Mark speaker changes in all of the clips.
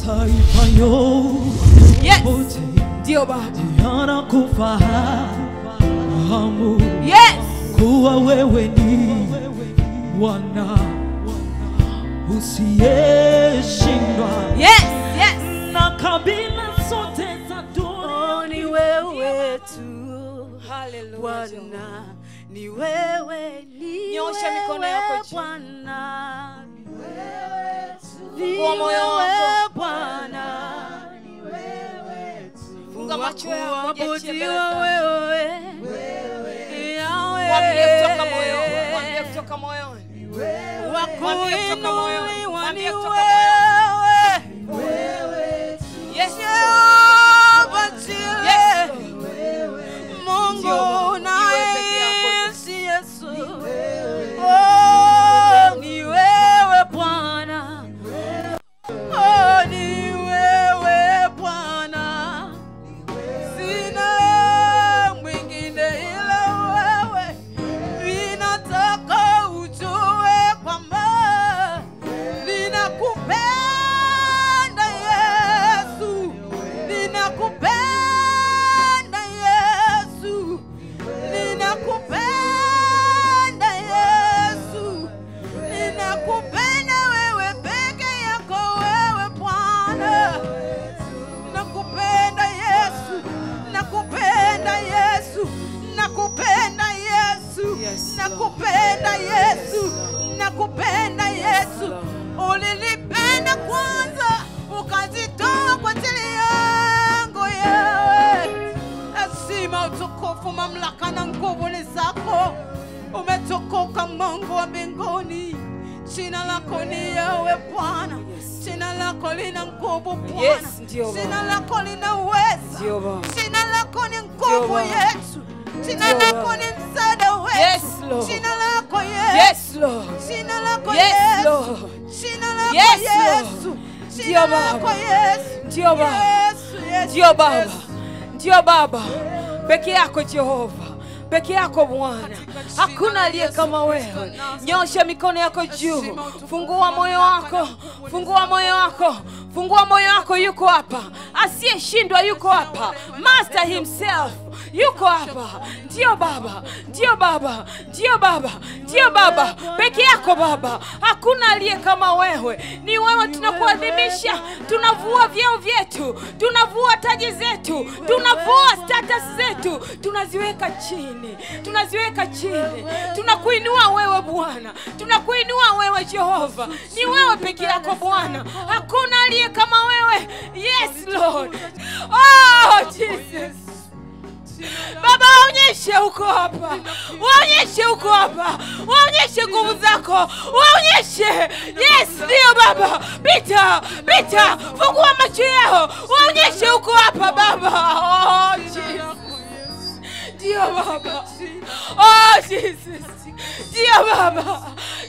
Speaker 1: mataifa yote
Speaker 2: ndio Baba
Speaker 1: yanakufahamu kuwa wewe ni Bwana usiyeshindwa. Na kabila zote za dunia
Speaker 2: ni wewe tu. Haleluya. Ni wewe, ni nyosha mikono yako Bwana. Ni wewe tu. Kwa moyo wako Bwana. Ni wewe tu. Funga macho yako ujiachie wewe. Mwambie kutoka moyoni. Mwambie kutoka moyoni. Mwambie kutoka moyoni. Mwambie kutoka moyoni. Wewe tu. Yes. Yes. Mungu na Yesu. Oh, ni wewe Bwana. Oh, ni wewe Bwana. Sina mwingine ila wewe. Ninataka ujue kwamba ninakupenda Yesu. Ninakupenda Yesu. Ninakupenda Yesu. Ninakupenda wewe peke yako wewe Bwana. Nakupenda Yesu. Nakupenda Yesu. Nakupenda Yesu. Nakupenda Yesu. Nakupenda Yesu. Ulinipenda kwanza ukajitoa kwa ajili yangu yewe. Heshima, utukufu, mamlaka na nguvu ni zako. Umetukuka Mungu wa mbinguni. Jina lako ni Yahweh Bwana. Jina lako lina nguvu Bwana. Jina lako lina uwezo. Jina lako ni nguvu Yesu. Jina lako ni msaada wetu. Jina lako Yesu. Jina lako Yesu. Jina lako Yesu. Jina lako Yesu. Ndio Baba. Ndio Baba. Ndio Baba. Peke yako Jehova. Peke yako Bwana. Hakuna aliye kama wewe. Nyosha mikono yako juu. Fungua moyo wako. Fungua moyo wako. Fungua moyo wako, yuko hapa. Asiyeshindwa yuko hapa. Master himself yuko hapa. Ndio Baba. Ndio Baba. Ndio Baba. Ndio Baba. Peke yako Baba. Hakuna aliye kama wewe. Ni wewe tunakuadhimisha. Tunavua vyeo vyetu. Tunavua taji zetu. Tunavua status zetu. Tunaziweka chini. Tunaziweka chini. Tunakuinua wewe Bwana. Tunakuinua wewe Jehova. Ni wewe peke yako Bwana. Hakuna aliye kama wewe. Yes Lord. Oh Jesus. Baba, waonyeshe uko hapa. Waonyeshe uko hapa. Waonyeshe nguvu zako. Waonyeshe. Yes, ndio Baba. Pita, pita. Fungua macho yao. Waonyeshe uko hapa Baba. Oh Jesus. Ndio Baba. Oh Jesus. Ndio Baba.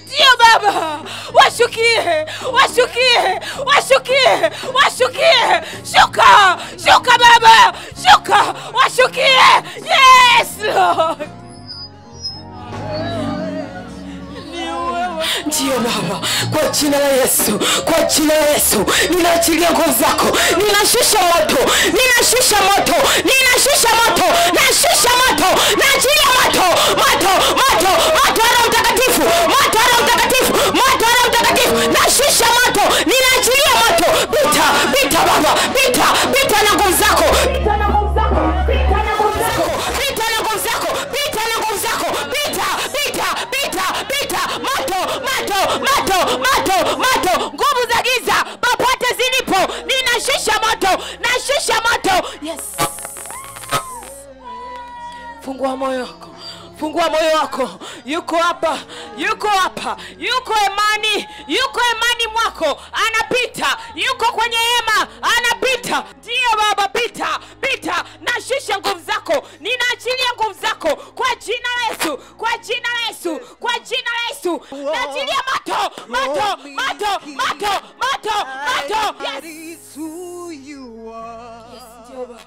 Speaker 2: Ndio Baba. Washukie. Washukie. Washukie. Washukie. Shuka. Shuka Baba. Shuka. Washukie. Yes Lord. Ndio Baba, kwa jina la Yesu, kwa jina la Yesu, ninaachilia nguvu zako, ninashusha moto, ninashusha moto, ninashusha moto, nashusha moto, naachilia moto, moto, moto, moto wa Roho Mtakatifu, moto wa Roho Mtakatifu, moto wa Roho Mtakatifu, nashusha moto, ninaachilia moto, pita, pita Baba, pita, pita na nguvu zako, pita na nguvu zako, pita na nguvu zako, pita na nguvu zako, pita na nguvu zako, pita, pita, pita, pita, moto, moto, moto, moto, moto, nguvu za giza popote zilipo, ninashusha moto, nashusha moto. Yes. Fungua moyo wako. Fungua moyo wako. Yuko hapa. Yuko hapa. Yuko imani. Yuko imani mwako. Anapita. Yuko kwenye hema. Anapita. Ndio Baba, pita. Pita. Nashusha nguvu zako. Ninaachilia nguvu zako. Kwa jina la Yesu. Kwa jina la Yesu. Kwa jina la Yesu. Naachilia moto. Moto. Moto. Moto. Moto. Moto. Yes. Yes, ndio Baba.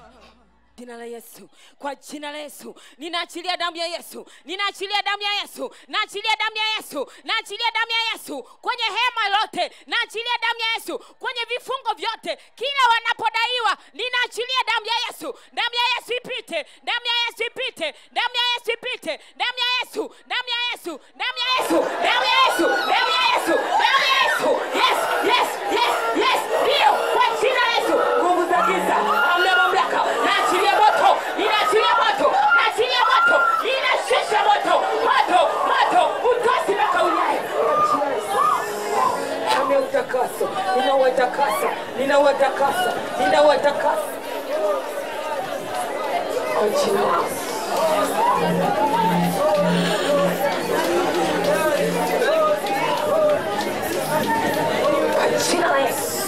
Speaker 2: jina la Yesu, kwa jina la Yesu, ninaachilia damu ya Yesu, ninaachilia damu ya Yesu, naachilia damu ya Yesu, naachilia damu ya Yesu kwenye hema lote, naachilia damu ya Yesu kwenye vifungo vyote, kila wanapodaiwa, ninaachilia damu ya Yesu, damu ya Yesu ipite, damu ya Yesu ipite, damu ya Yesu ipite, damu ya Yesu, damu ya Yesu, damu ya Yesu, damu ya Yesu, damu ya Yesu, damu ya Yesu. Yes, yes, yes, yes, ndio kwa jina la Yesu. Nguvu za giza, amna mamlaka, naachilia moto, ninaachilia moto, naachilia moto, ninashusha moto, moto, moto, utosi mpaka unyaye. Ame utakaso, ninawatakasa, ninawatakasa, ninawatakasa. Kwa jina la Yesu. Jina la Yesu,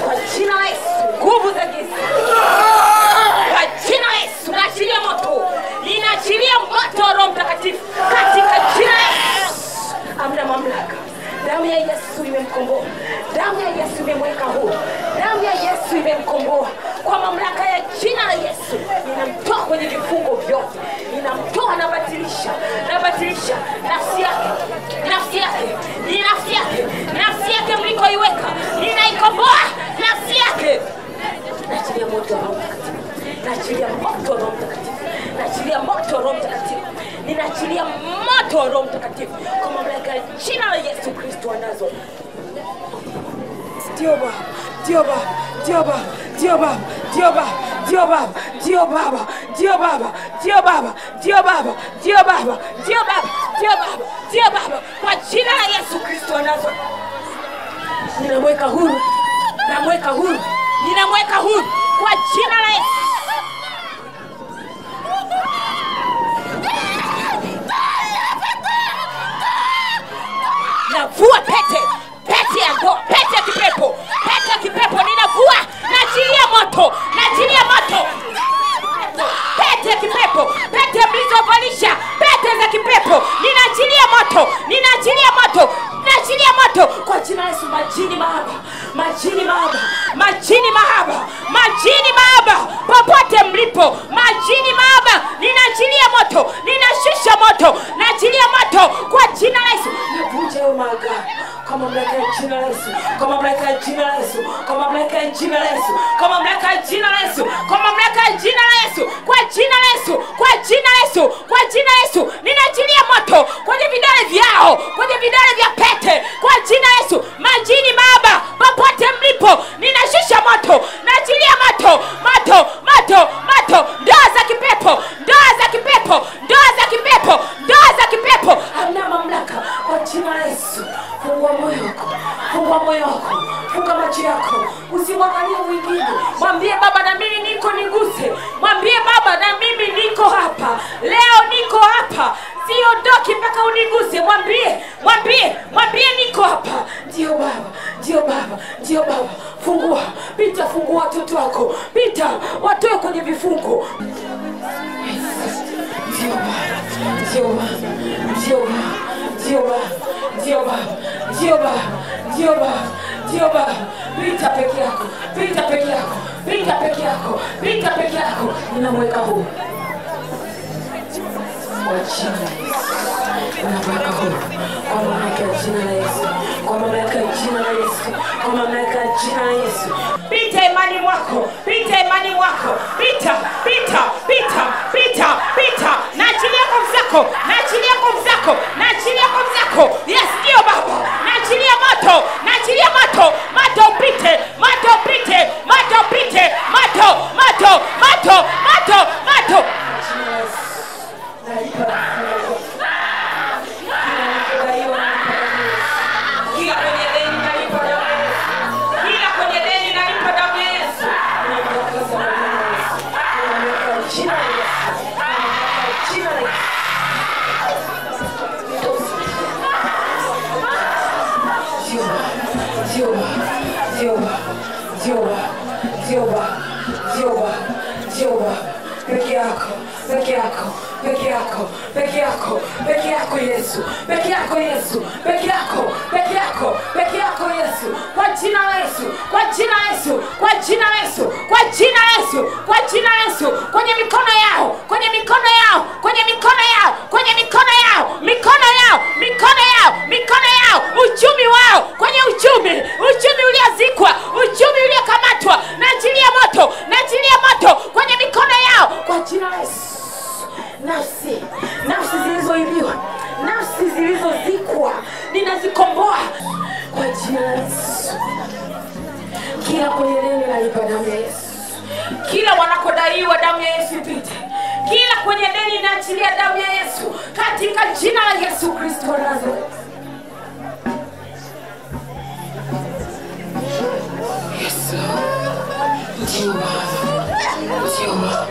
Speaker 2: kwa jina la Yesu, nguvu za giza, kwa jina la Yesu, naachilia moto, ninaachilia moto wa Roho Mtakatifu katika jina la Yesu. Amna mamlaka, damu ya Yesu imemkomboa, damu ya Yesu imemweka huru, damu ya Yesu imemkomboa. Kwa mamlaka ya jina la Yesu, ninamtoa kwenye vifungo vyote, ninamtoa, nabatilisha nafsi yake, nafsi yake, ni nafsi yake, nafsi yake mlikoiweka, ninaikomboa nafsi yake. Naachilia moto wa Roho Mtakatifu, naachilia moto wa Roho Mtakatifu, naachilia moto wa Roho Mtakatifu, ninaachilia moto wa Roho Mtakatifu kwa mamlaka ya jina la Yesu Kristo anazo. Ndio Baba, ndio Baba, ndio Baba, ndio Baba, ndio Baba, ndio Baba, ndio Baba, ndio Baba, ndio Baba, ndio Baba, ndio Baba, ndio Baba, ndio Baba, ndio Baba, kwa jina la Yesu Kristo anazo. Ninamweka huru, namweka huru, ninamweka huru kwa jina la Yesu. Navua pete, pete ya ndoa, pete ya kipepo, pete ya kipepo, ninavua, naachilia moto, naachilia moto. Pete ya kipepo, pete mlizovalisha, pete za kipepo, ninaachilia moto, ninaachilia moto, naachilia moto kwa jina la Yesu. Majini mahaba, majini mahaba, majini mahaba, majini mahaba, popote mlipo, majini mahaba, ninaachilia moto, ninashusha moto, naachilia moto kwa jina la Yesu. Navunja hayo maagano kwa mamlaka ya jina la Yesu, kwa mamlaka ya jina la Yesu, kwa mamlaka ya jina la Yesu, kwa mamlaka ya jina la Yesu, kwa mamlaka ya jina la Yesu, kwa jina la Yesu, kwa jina la Yesu, kwa jina la Yesu, ninaachilia moto kwenye vidole vyao, kwenye vidole vya pete kwa jina la Yesu. Majini mahaba, popote mlipo, ninashusha moto, naachilia moto, moto, moto, moto. Ndoa za kipepo, ndoa za kipepo, ndoa za kipepo, ndoa za kipepo, hamna mamlaka kwa jina la Yesu. Fungua moyo wako, fungua moyo wako, funga macho yako, usimwangalie mwingine. Mwambie Baba, na mimi niko, niguse. Mwambie Baba, na mimi niko hapa leo, niko hapa, siondoki mpaka uniguse. Mwambie, mwambie, mwambie niko hapa. Ndio Baba, ndio Baba, ndio Baba. Fungua, pita, fungua watoto wako, pita, watoe kwenye vifungo. Ndio Baba, ndio Baba, ndio Baba, ndio Baba, ndio Baba, ndio Baba, ndio Baba, ndio Baba. Pita peke yako, pita peke yako, pita peke yako, pita peke yako. Ninamweka huru kwa jina la Yesu, ninamweka huru kwa mamlaka ya jina la Yesu, kwa mamlaka ya jina la Yesu, kwa mamlaka ya jina la Yesu. Pita imani mwako, pita imani mwako, pita, pita, pita, pita, pita. Naachilia nguvu zako, naachilia nguvu zako, naachilia nguvu zako. Yes, ndio Baba, naachilia moto, naachilia moto, moto upite, moto upite, moto upite, moto, moto, moto, moto, moto. Peke yako, peke yako, peke yako, peke yako, peke yako Yesu, peke yako Yesu, peke yako, peke yako, peke yako Yesu, kwa jina la Yesu, kwa jina la Yesu, kwa jina la Yesu, kwa jina la Yesu, kwa jina la Yesu, kwenye mikono yao, kwenye mikono yao, kwenye mikono yao, kwenye mikono yao, mikono yao, mikono yao, mikono yao, uchumi wao, kwenye uchumi uliozikwa, uchumi uliokamatwa, naachilia moto, naachilia moto kwenye mikono yao kwa jina la Yesu. Nafsi zilizoibiwa, nafsi zilizozikwa, ninazikomboa kwa jina la Yesu. Kila kwenye deni nalipa damu ya Yesu. Kila wanakodaiwa damu ya Yesu ipite. Kila kwenye deni naachilia damu ya Yesu katika jina la Yesu Kristo wa Nazareti. Yesu. Ndio Baba. Ndio Baba.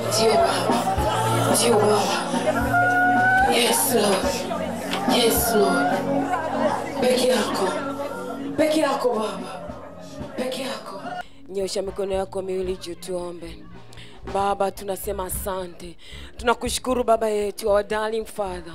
Speaker 2: Ndio Baba. Ndio Baba. Yes Lord. Yes Lord. Peke yako. Peke yako Baba. Peke yako. Nyosha mikono yako miwili juu tuombe. Baba, tunasema asante. Tunakushukuru Baba yetu, our darling Father.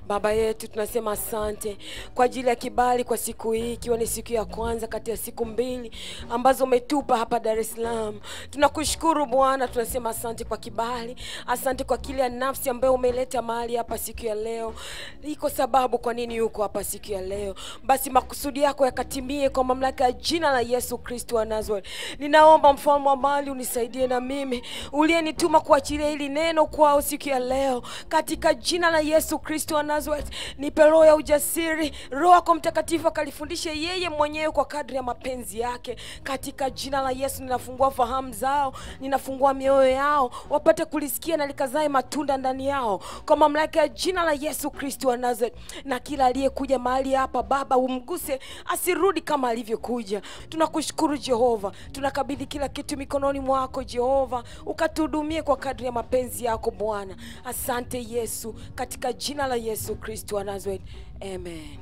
Speaker 2: Baba yetu, tunasema asante kwa ajili ya kibali kwa siku hii, ikiwa ni siku ya kwanza kati ya siku 2 ambazo umetupa hapa Dar es Salaam. Tunakushukuru Bwana, tunasema asante kwa kibali. Asante kwa kila nafsi ambayo umeleta mahali hapa siku ya leo. Iko sababu kwa nini yuko hapa siku ya leo. Basi makusudi yako yakatimie kwa mamlaka ya jina la Yesu Kristo wa Nazareth. Ninaomba mfalme wa amani unisaidie na mimi uliyenituma kuachilia hili neno kwao siku ya leo katika jina la Yesu Kristo wa Nazareth. Nipe roho ya ujasiri, Roho yako Mtakatifu akalifundishe yeye mwenyewe kwa kadri ya mapenzi yake katika jina la Yesu. Ninafungua fahamu zao, ninafungua mioyo yao wapate kulisikia na likazae matunda ndani yao kwa mamlaka ya jina la Yesu Kristo wa Nazareth. Na kila aliyekuja mahali hapa Baba umguse asirudi kama alivyokuja. Tunakushukuru Jehova, tunakabidhi kila kitu mikononi mwako Jehova, ukatuhudumie kwa kadri ya mapenzi yako Bwana. Asante Yesu, katika jina la Yesu Kristo wa Nazareth. Amen.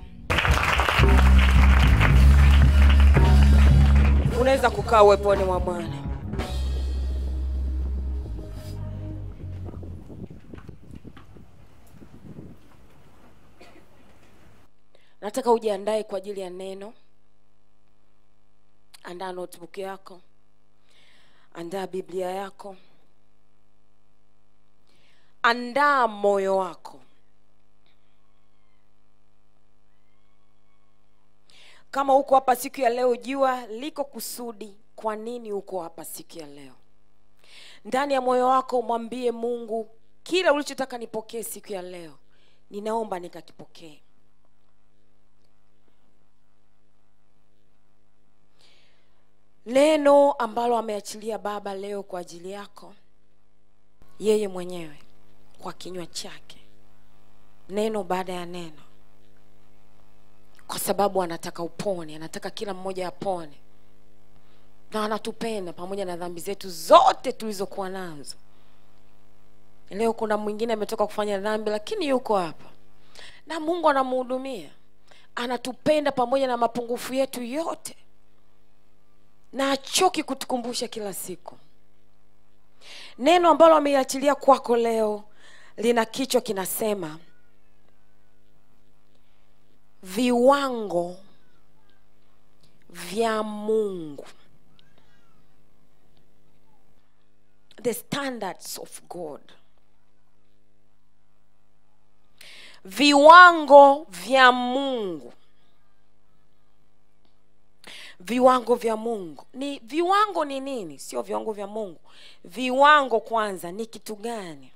Speaker 2: Unaweza kukaa uweponi mwa Bwana. Nataka ujiandae kwa ajili ya neno. Andaa notebook yako. Andaa Biblia yako. Andaa moyo wako. Kama uko hapa siku ya leo, jua liko kusudi kwa nini uko hapa siku ya leo. Ndani ya moyo wako mwambie Mungu, kila ulichotaka nipokee siku ya leo, ninaomba nikakipokee. Neno ambalo ameachilia Baba leo kwa ajili yako, yeye mwenyewe kwa kinywa chake, neno baada ya neno, kwa sababu anataka upone, anataka kila mmoja apone, na anatupenda pamoja na dhambi zetu zote tulizokuwa nazo. Leo kuna mwingine ametoka kufanya dhambi lakini yuko hapa na Mungu anamhudumia, anatupenda pamoja na mapungufu yetu yote, na achoki kutukumbusha kila siku. Neno ambalo ameiachilia kwako leo lina kichwa kinasema viwango vya Mungu. The standards of God. Viwango vya Mungu. Viwango vya Mungu. Ni viwango ni nini? Sio viwango vya Mungu. Viwango kwanza ni kitu gani?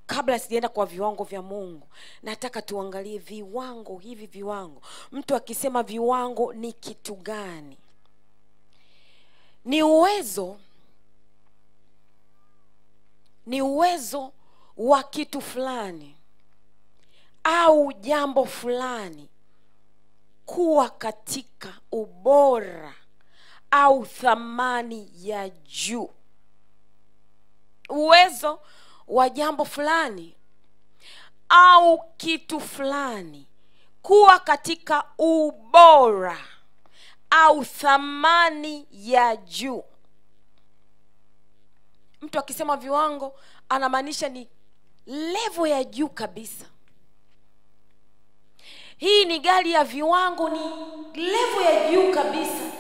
Speaker 2: Kabla sijaenda kwa viwango vya Mungu, nataka tuangalie viwango hivi. Viwango, mtu akisema viwango ni kitu gani? Ni uwezo wa kitu fulani au jambo fulani kuwa katika ubora au thamani ya juu. Uwezo wa jambo fulani au kitu fulani kuwa katika ubora au thamani ya juu. Mtu akisema viwango anamaanisha ni level ya juu kabisa.
Speaker 3: hii ni gari ya viwango, ni level ya juu kabisa.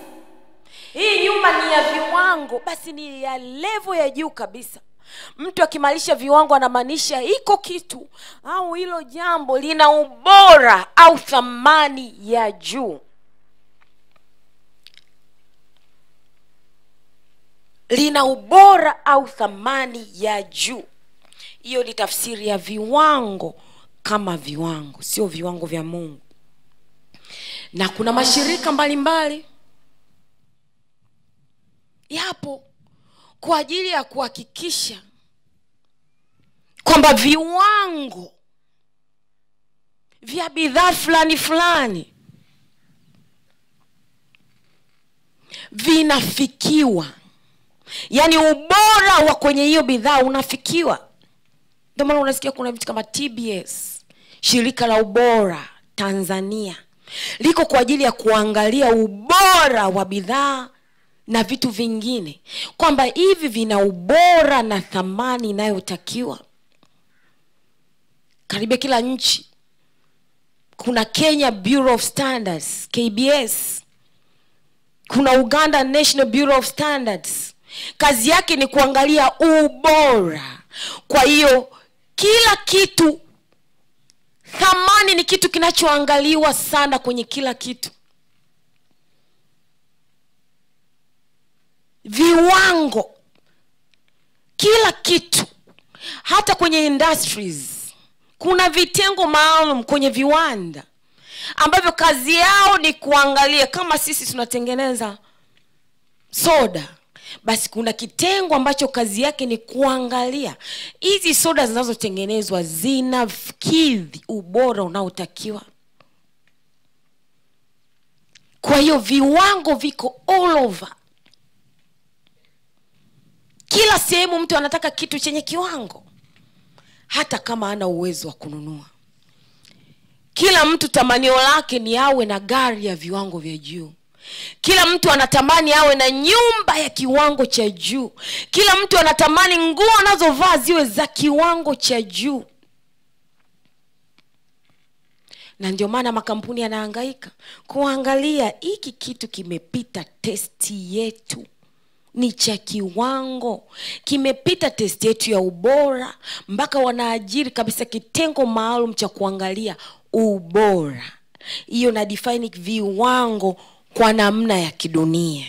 Speaker 3: Hii nyumba ni ya viwango, basi ni ya level ya juu kabisa. Mtu akimaanisha viwango anamaanisha iko kitu au hilo jambo lina ubora au thamani ya juu. Lina ubora au thamani ya juu. Hiyo ni tafsiri ya viwango kama viwango, sio viwango vya Mungu. Na kuna mashirika mbalimbali yapo kwa ajili ya kuhakikisha kwamba viwango vya bidhaa fulani fulani vinafikiwa, yaani ubora wa kwenye hiyo bidhaa unafikiwa. Ndio maana unasikia kuna vitu kama TBS, shirika la ubora Tanzania, liko kwa ajili ya kuangalia ubora wa bidhaa na vitu vingine, kwamba hivi vina ubora na thamani inayotakiwa. Karibu kila nchi kuna Kenya Bureau of Standards, KBS. Kuna Uganda National Bureau of Standards. Kazi yake ni kuangalia ubora. Kwa hiyo kila kitu, thamani ni kitu kinachoangaliwa sana kwenye kila kitu. Viwango, kila kitu. Hata kwenye industries kuna vitengo maalum kwenye viwanda ambavyo kazi yao ni kuangalia. Kama sisi tunatengeneza soda, basi kuna kitengo ambacho kazi yake ni kuangalia hizi soda zinazotengenezwa zinakidhi ubora unaotakiwa. Kwa hiyo viwango viko all over. Kila sehemu mtu anataka kitu chenye kiwango, hata kama hana uwezo wa kununua. Kila mtu tamanio lake ni awe na gari ya viwango vya juu. Kila mtu anatamani awe na nyumba ya kiwango cha juu. Kila mtu anatamani nguo anazovaa ziwe za kiwango cha juu. Na ndio maana makampuni yanahangaika kuangalia hiki kitu kimepita testi yetu, ni cha kiwango, kimepita testi yetu ya ubora, mpaka wanaajiri kabisa kitengo maalum cha kuangalia ubora. Hiyo na define viwango kwa namna ya kidunia.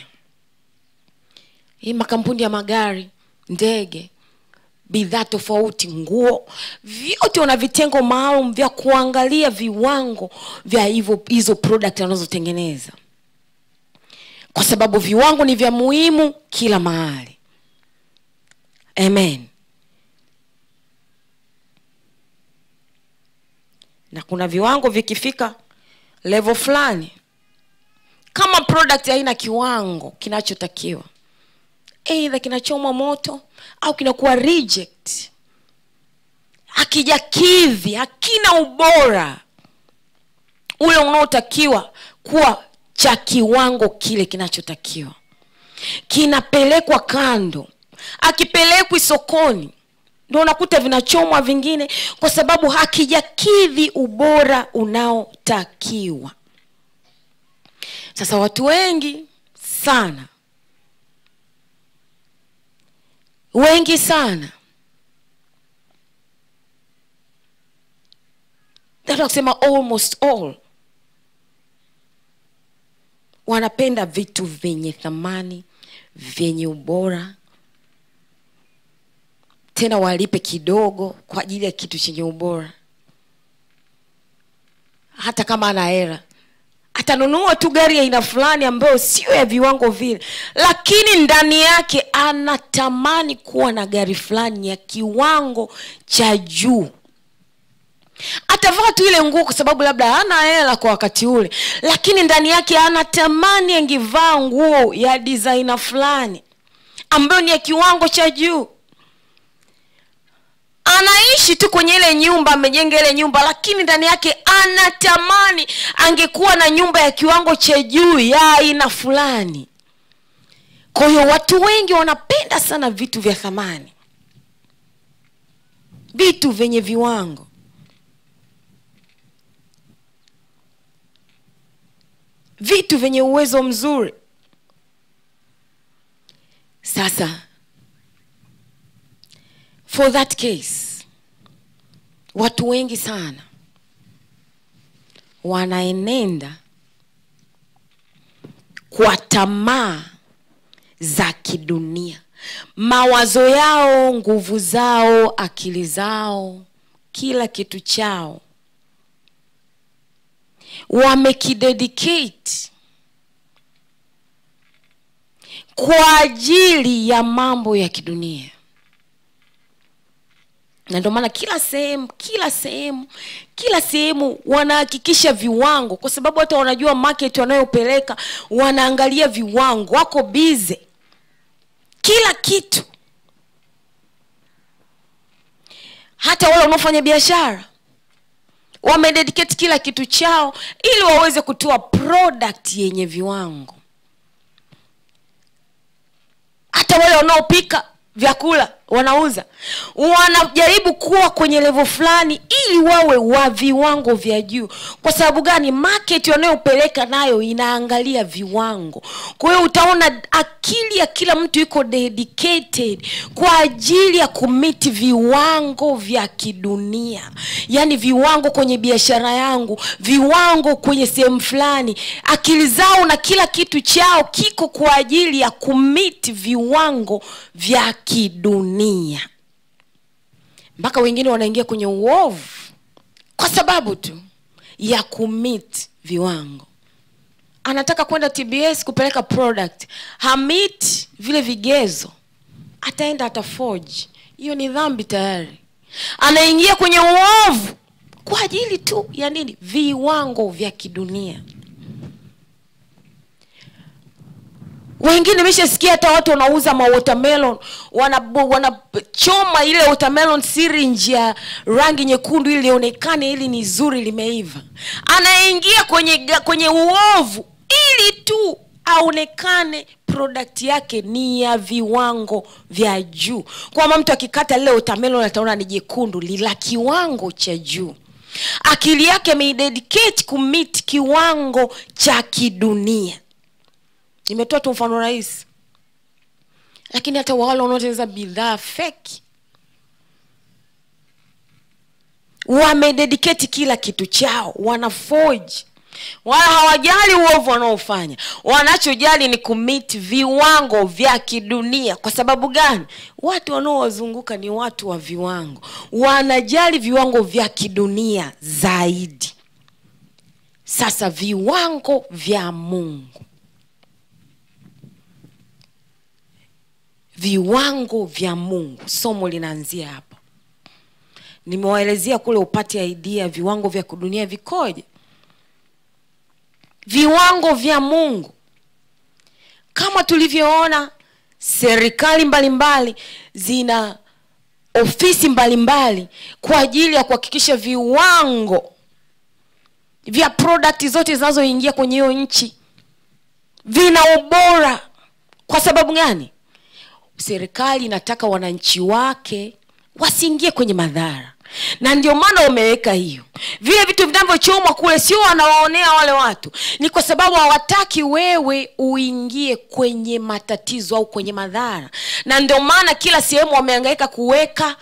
Speaker 3: Hii makampuni ya magari, ndege, bidhaa tofauti, nguo, vyote wana vitengo maalum vya kuangalia viwango vya hizo product wanazotengeneza. Kwa sababu viwango ni vya muhimu kila mahali. Amen. Na kuna viwango vikifika level fulani, kama product haina kiwango kinachotakiwa, either kinachomwa moto au kinakuwa reject, hakijakidhi, hakina ubora ule unaotakiwa kuwa cha kiwango kile kinachotakiwa, kinapelekwa kando. Akipelekwi sokoni, ndio unakuta vinachomwa vingine, kwa sababu hakijakidhi ubora unaotakiwa. Sasa watu wengi sana nataka kusema almost all, wanapenda vitu vyenye thamani, vyenye ubora, tena walipe kidogo kwa ajili ya kitu chenye ubora. Hata kama ana hela, atanunua tu gari ya aina fulani ambayo sio ya viwango vile, lakini ndani yake anatamani kuwa na gari fulani ya kiwango cha juu. Atavaa tu ile nguo kwa sababu labda hana hela kwa wakati ule, lakini ndani yake anatamani angevaa nguo ya designer fulani ambayo ni ya kiwango cha juu. Anaishi tu kwenye ile nyumba, amejenga ile nyumba, lakini ndani yake anatamani angekuwa na nyumba ya kiwango cha juu ya aina fulani. Kwa hiyo watu wengi wanapenda sana vitu vya thamani, vitu vyenye viwango. vitu vyenye uwezo mzuri. Sasa for that case, watu wengi sana wanaenenda kwa tamaa za kidunia. Mawazo yao, nguvu zao, akili zao, kila kitu chao wamekidedicate kwa ajili ya mambo ya kidunia. Na ndio maana kila sehemu wanahakikisha viwango, kwa sababu hata wanajua market wanayopeleka, wanaangalia viwango, wako busy kila kitu. Hata wale wanaofanya biashara wamededicate kila kitu chao ili waweze kutoa product yenye viwango. Hata wale wanaopika vyakula wanauza, wanajaribu kuwa kwenye level fulani ili wawe wa viwango vya juu. Kwa sababu gani? Market wanayopeleka nayo inaangalia viwango. Kwa hiyo utaona akili ya kila mtu iko dedicated kwa ajili ya kumiti viwango vya kidunia. Yani viwango kwenye biashara yangu, viwango kwenye sehemu fulani. Akili zao na kila kitu chao kiko kwa ajili ya kumiti viwango vya kidunia. Mpaka wengine wanaingia kwenye uovu kwa sababu tu ya kumit viwango. Anataka kwenda TBS kupeleka product, hamit vile vigezo, ataenda ataforge. Hiyo ni dhambi tayari. Anaingia kwenye uovu kwa ajili tu ya nini? Viwango vya kidunia. Wengine nimeshasikia hata watu wanauza watermelon, wanachoma ile watermelon syringe ya rangi nyekundu ili ionekane ili ni zuri limeiva. Anaingia kwenye uovu ili tu aonekane product yake ni ya viwango vya juu. Kwa mtu akikata leo watermelon ataona ni jekundu, lila kiwango cha juu. Akili yake ameidedicate kumit kiwango cha kidunia. Nimetoa tu mfano rahisi. Lakini hata wale wanaotengeneza bidhaa fake wamededicate kila kitu chao, wanaforge. Wala hawajali uovu wanaofanya. Wanachojali ni kumit viwango vya kidunia. Kwa sababu gani? Watu wanaowazunguka ni watu wa viwango. Wanajali viwango vya kidunia zaidi. Sasa viwango vya Mungu, viwango vya Mungu, somo linaanzia hapa. Nimewaelezea kule upate idea viwango vya kidunia vikoje. Viwango vya Mungu, kama tulivyoona, serikali mbalimbali zina ofisi mbalimbali kwa ajili ya kuhakikisha viwango vya product zote zinazoingia kwenye hiyo nchi vina ubora. Kwa sababu gani? Serikali inataka wananchi wake wasiingie kwenye madhara. Na ndio maana wameweka hiyo. Vile vitu vinavyochomwa kule sio wanawaonea wale watu, ni kwa sababu hawataki wewe uingie kwenye matatizo au kwenye madhara. Na ndio maana kila sehemu wamehangaika kuweka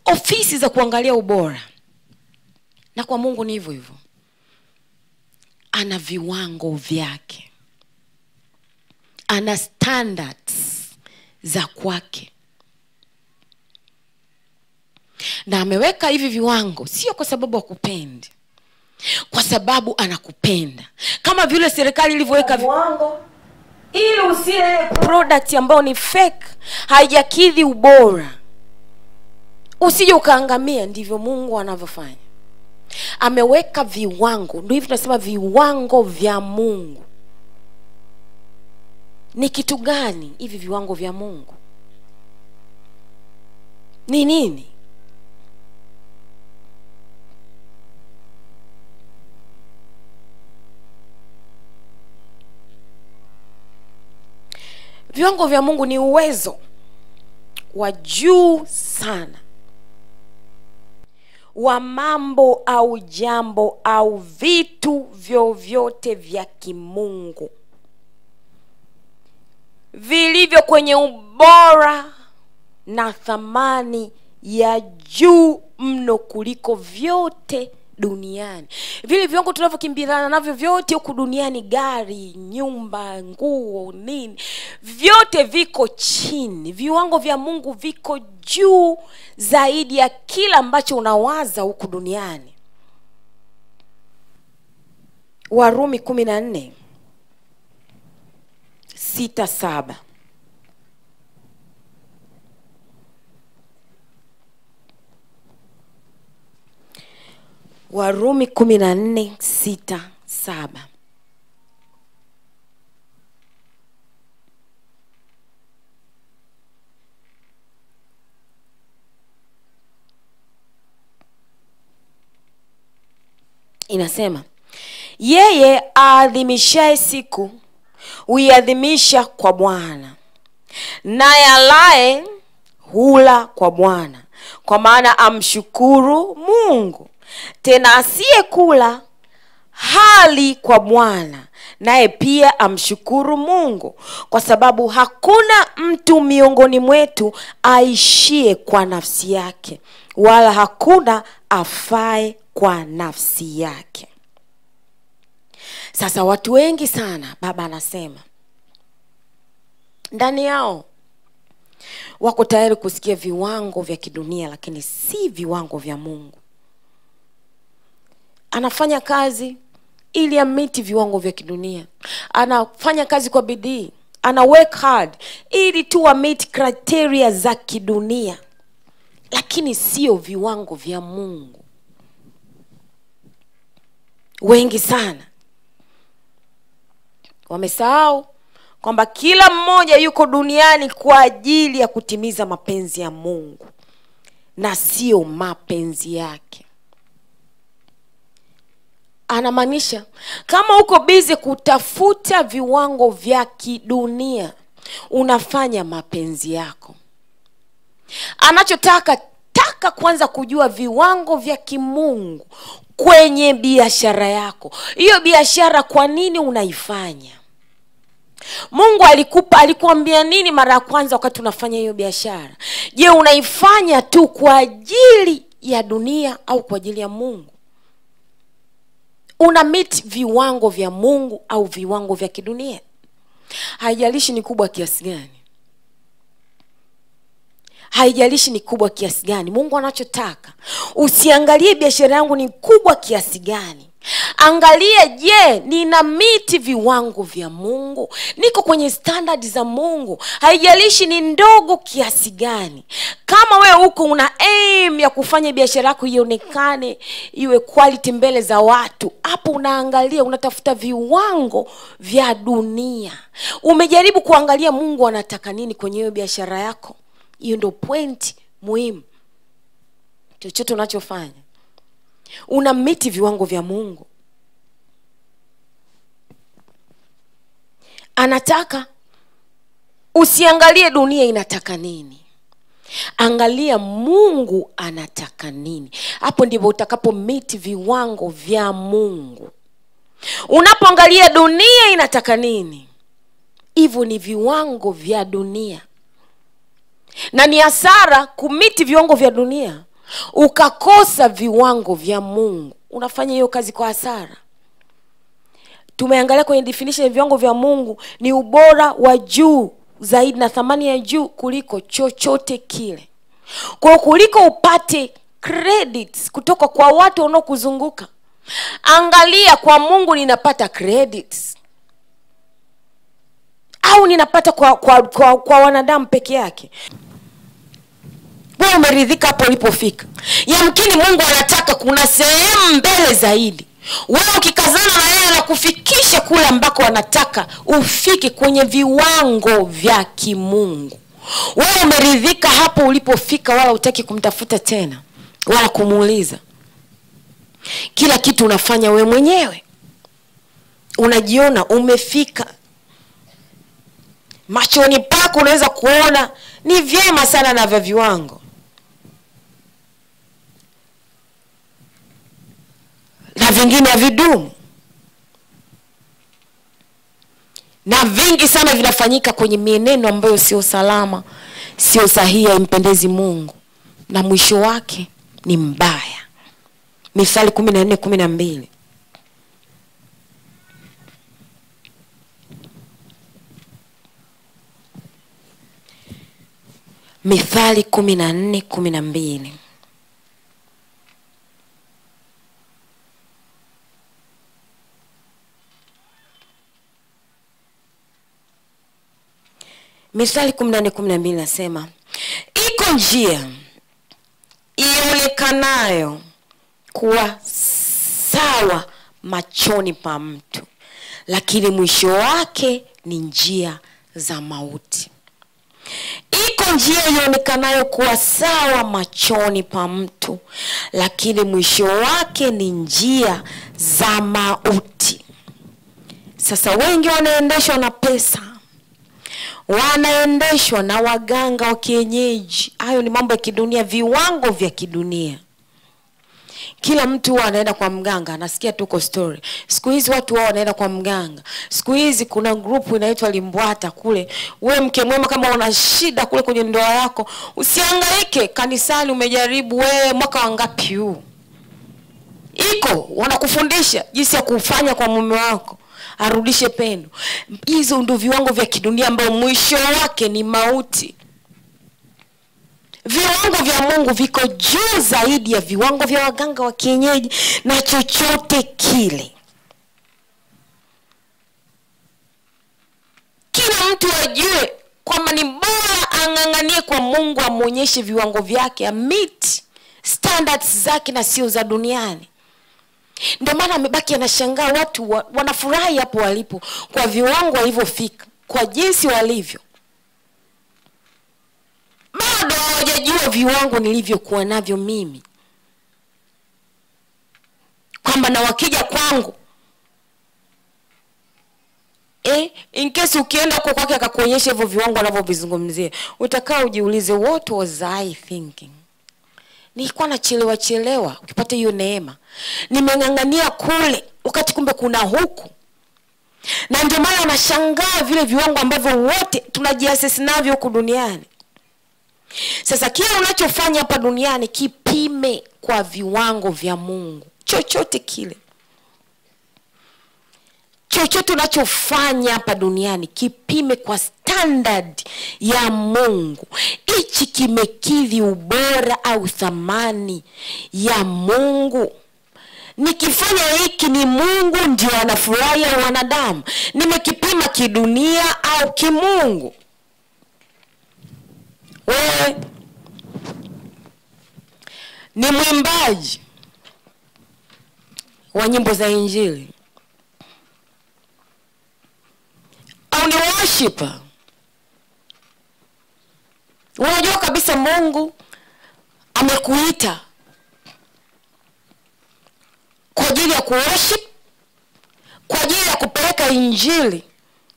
Speaker 3: ofisi za kuangalia ubora. Na kwa Mungu ni hivyo hivyo. Ana viwango vyake, ana standards za kwake. Na ameweka hivi viwango sio kwa sababu akupendi, kwa sababu anakupenda. Kama vile serikali ilivyoweka viwango ili usile product ambayo ni fake, haijakidhi ubora, usije ukaangamia. Ndivyo Mungu anavyofanya. Ameweka viwango. Ndio hivi tunasema viwango vya Mungu. Ni kitu gani hivi viwango vya Mungu? Ni nini? Viwango vya Mungu ni uwezo wa juu sana wa mambo au jambo au vitu vyovyote vya kimungu vilivyo kwenye ubora na thamani ya juu mno kuliko vyote duniani. Vile viwango tunavyokimbiliana navyo vyote huku duniani, gari, nyumba, nguo, nini, vyote viko chini. Viwango vya Mungu viko juu zaidi ya kila ambacho unawaza huku duniani. Warumi 14:6-7. Warumi 14:6-7. Inasema, yeye aadhimishaye siku huiadhimisha kwa Bwana, naye alaye hula kwa Bwana, kwa maana amshukuru Mungu. Tena asiyekula hali kwa Bwana, naye pia amshukuru Mungu, kwa sababu hakuna mtu miongoni mwetu aishie kwa nafsi yake, wala hakuna afae kwa nafsi yake. Sasa watu wengi sana, Baba anasema, ndani yao wako tayari kusikia viwango vya kidunia, lakini si viwango vya Mungu. Anafanya kazi ili amiti viwango vya kidunia. Anafanya kazi kwa bidii. Ana work hard ili tu amiti criteria za kidunia, lakini sio viwango vya Mungu. Wengi sana wamesahau kwamba kila mmoja yuko duniani kwa ajili ya kutimiza mapenzi ya Mungu na sio mapenzi yake. Anamaanisha kama uko busy kutafuta viwango vya kidunia, unafanya mapenzi yako. Anachotaka kwanza kujua viwango vya kimungu kwenye biashara yako. Hiyo biashara kwa nini unaifanya? Mungu alikuambia nini mara ya kwanza wakati unafanya hiyo biashara? Je, unaifanya tu kwa ajili ya dunia au kwa ajili ya Mungu? Una meet viwango vya Mungu au viwango vya kidunia? Haijalishi ni kubwa kiasi gani. Haijalishi ni kubwa kiasi gani. Mungu anachotaka, usiangalie biashara yangu ni kubwa kiasi gani. Angalia, je, nina meet viwango vya Mungu? Niko kwenye standard za Mungu? Haijalishi ni ndogo kiasi gani. Kama wewe huko una aim ya kufanya biashara yako ionekane, iwe quality mbele za watu, hapo unaangalia, unatafuta viwango vya dunia. Umejaribu kuangalia Mungu anataka nini kwenye hiyo biashara yako? Hiyo ndio point muhimu. Chochote unachofanya, una meet viwango vya Mungu? Anataka usiangalie dunia inataka nini. Angalia Mungu anataka nini. Hapo ndipo utakapo meet viwango vya Mungu. Unapoangalia dunia inataka nini, hivyo ni viwango vya dunia. Na ni hasara kumiti viwango vya dunia ukakosa viwango vya Mungu. Unafanya hiyo kazi kwa hasara. Tumeangalia kwenye definition ya viwango vya Mungu ni ubora wa juu zaidi na thamani ya juu kuliko chochote kile. Kwa kuliko upate credits kutoka kwa watu wanaokuzunguka, angalia kwa Mungu ninapata credits au ninapata kwa wanadamu peke yake. Wewe umeridhika hapo ulipofika? Yamkini Mungu anataka kuna sehemu mbele zaidi. Wewe ukikazana na yeye na kufikisha kule ambako anataka ufike kwenye viwango vya kimungu. Wewe umeridhika hapo ulipofika, wala hutaki kumtafuta tena wala kumuuliza. Kila kitu unafanya wewe mwenyewe. Unajiona umefika. Machoni pako unaweza kuona ni vyema sana na vya viwango. na vingine havidumu. Na vingi sana vinafanyika kwenye mienendo ambayo sio salama, sio sahihi, impendezi Mungu, na mwisho wake ni mbaya. Mithali 14:12. Mithali 14:12. Mithali 14:12 nasema, iko njia ionekanayo kuwa sawa machoni pa mtu, lakini mwisho wake ni njia za mauti. Iko njia ionekanayo kuwa sawa machoni pa mtu, lakini mwisho wake ni njia za mauti. Sasa wengi wanaendeshwa na pesa, wanaendeshwa na waganga wa kienyeji. Hayo ni mambo ya kidunia, viwango vya kidunia. Kila mtu anaenda kwa mganga, anasikia tuko story. Siku hizi watu wao wanaenda kwa mganga. Siku hizi kuna grupu inaitwa Limbwata kule. Wewe mke mwema, kama una shida kule kwenye ndoa yako, usihangaike kanisani. Umejaribu wewe mwaka wangapi huu? Iko wanakufundisha jinsi ya kufanya kwa mume wako arudishe pendo. Hizo ndio viwango vya kidunia ambao mwisho wake ni mauti. Viwango vya Mungu viko juu zaidi ya viwango vya waganga wa kienyeji na chochote kile. Kila mtu ajue kwamba ni bora ang'ang'anie kwa Mungu, amuonyeshe viwango vyake, meet standards zake na sio za duniani. Ndio maana amebaki anashangaa watu wanafurahi hapo walipo kwa viwango walivyofika, kwa jinsi walivyo. Bado hawajajua viwango nilivyokuwa navyo mimi, kwamba na wakija kwangu in case ukienda kwa kwake akakuonyesha hivyo viwango anavyovizungumzia, utakaa ujiulize, what was I thinking? Nilikuwa nachelewa ukipata hiyo neema. Nimeng'ang'ania kule wakati kumbe kuna huku. Na ndio maana anashangaa vile viwango ambavyo wote tunajiassess navyo huku duniani. Sasa kila unachofanya hapa duniani kipime kwa viwango vya Mungu. Chochote kile. Chochote unachofanya hapa duniani kipime kwa standard ya Mungu. Hichi kimekidhi ubora au thamani ya Mungu. Nikifanya hiki ni Mungu ndio anafurahi au wanadamu? Nimekipima kidunia au kimungu? Wewe ni mwimbaji wa nyimbo za Injili au ni worshiper? Unajua kabisa Mungu amekuita kwa ajili ya kuworship, kwa ajili ya kupeleka Injili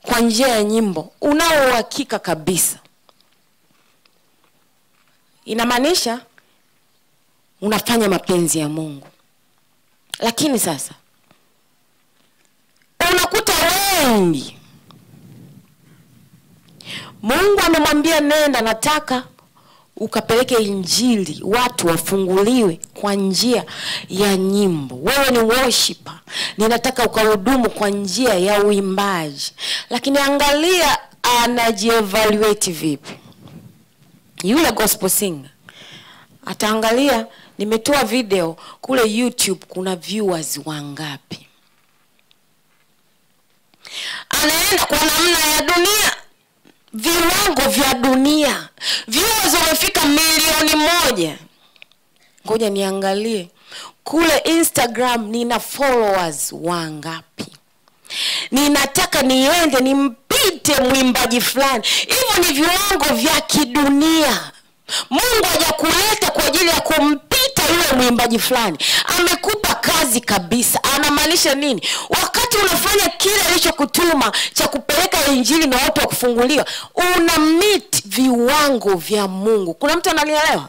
Speaker 3: kwa njia ya nyimbo. Unao uhakika kabisa. Inamaanisha unafanya mapenzi ya Mungu. Lakini sasa unakuta wengi, Mungu amemwambia nenda, nataka ukapeleke Injili, watu wafunguliwe kwa njia ya nyimbo. Wewe ni worshiper, ninataka ukahudumu kwa njia ya uimbaji. Lakini angalia anajievaluate vipi yule gospel singer. Ataangalia nimetoa video kule YouTube, kuna viewers wangapi. Anaenda kwa namna ya dunia, viwango vya dunia. Viewers wamefika 1,000,000. Ngoja niangalie kule Instagram nina followers wangapi. Ninataka niende nimpite mwimbaji fulani. Hivyo ni viwango vya kidunia. Mungu hajakuleta kwa ajili ya kumpita yule mwimbaji fulani. Amekupa kazi kabisa. Anamaanisha nini? Wakati unafanya kile alichokutuma cha kupeleka Injili na watu wakufunguliwa, una meet viwango vya Mungu. Kuna mtu ananielewa?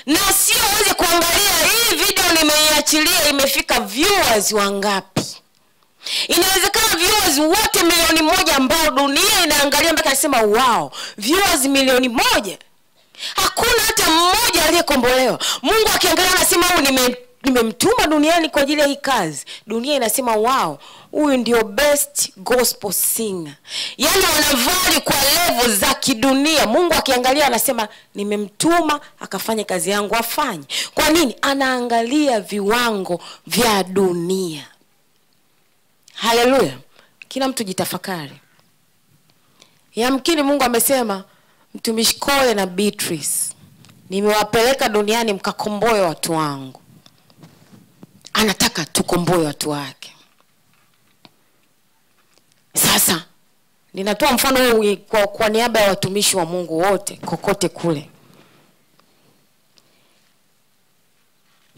Speaker 3: Na sio uweze kuangalia hii video nimeiacha ukiachilia imefika viewers wangapi. Inawezekana viewers wote 1,000,000 ambao dunia inaangalia mpaka nasema wow, viewers 1,000,000. Hakuna hata mmoja aliyekombolewa. Mungu akiangalia anasema huyu nimemtuma duniani kwa ajili ya hii kazi. Dunia inasema wow, huyu ndio best gospel singer. Yaani wanavali kwa level za kidunia. Mungu akiangalia anasema nimemtuma akafanye kazi yangu afanye. Kwa nini? Anaangalia viwango vya dunia. Haleluya. Kila mtu jitafakari. Yamkini Mungu amesema mtumishi Kole na Beatrice, nimewapeleka duniani mkakomboe watu wangu. Anataka tukomboe watu wake. Sasa ninatoa mfano huu kwa niaba ya watumishi wa Mungu wote kokote kule.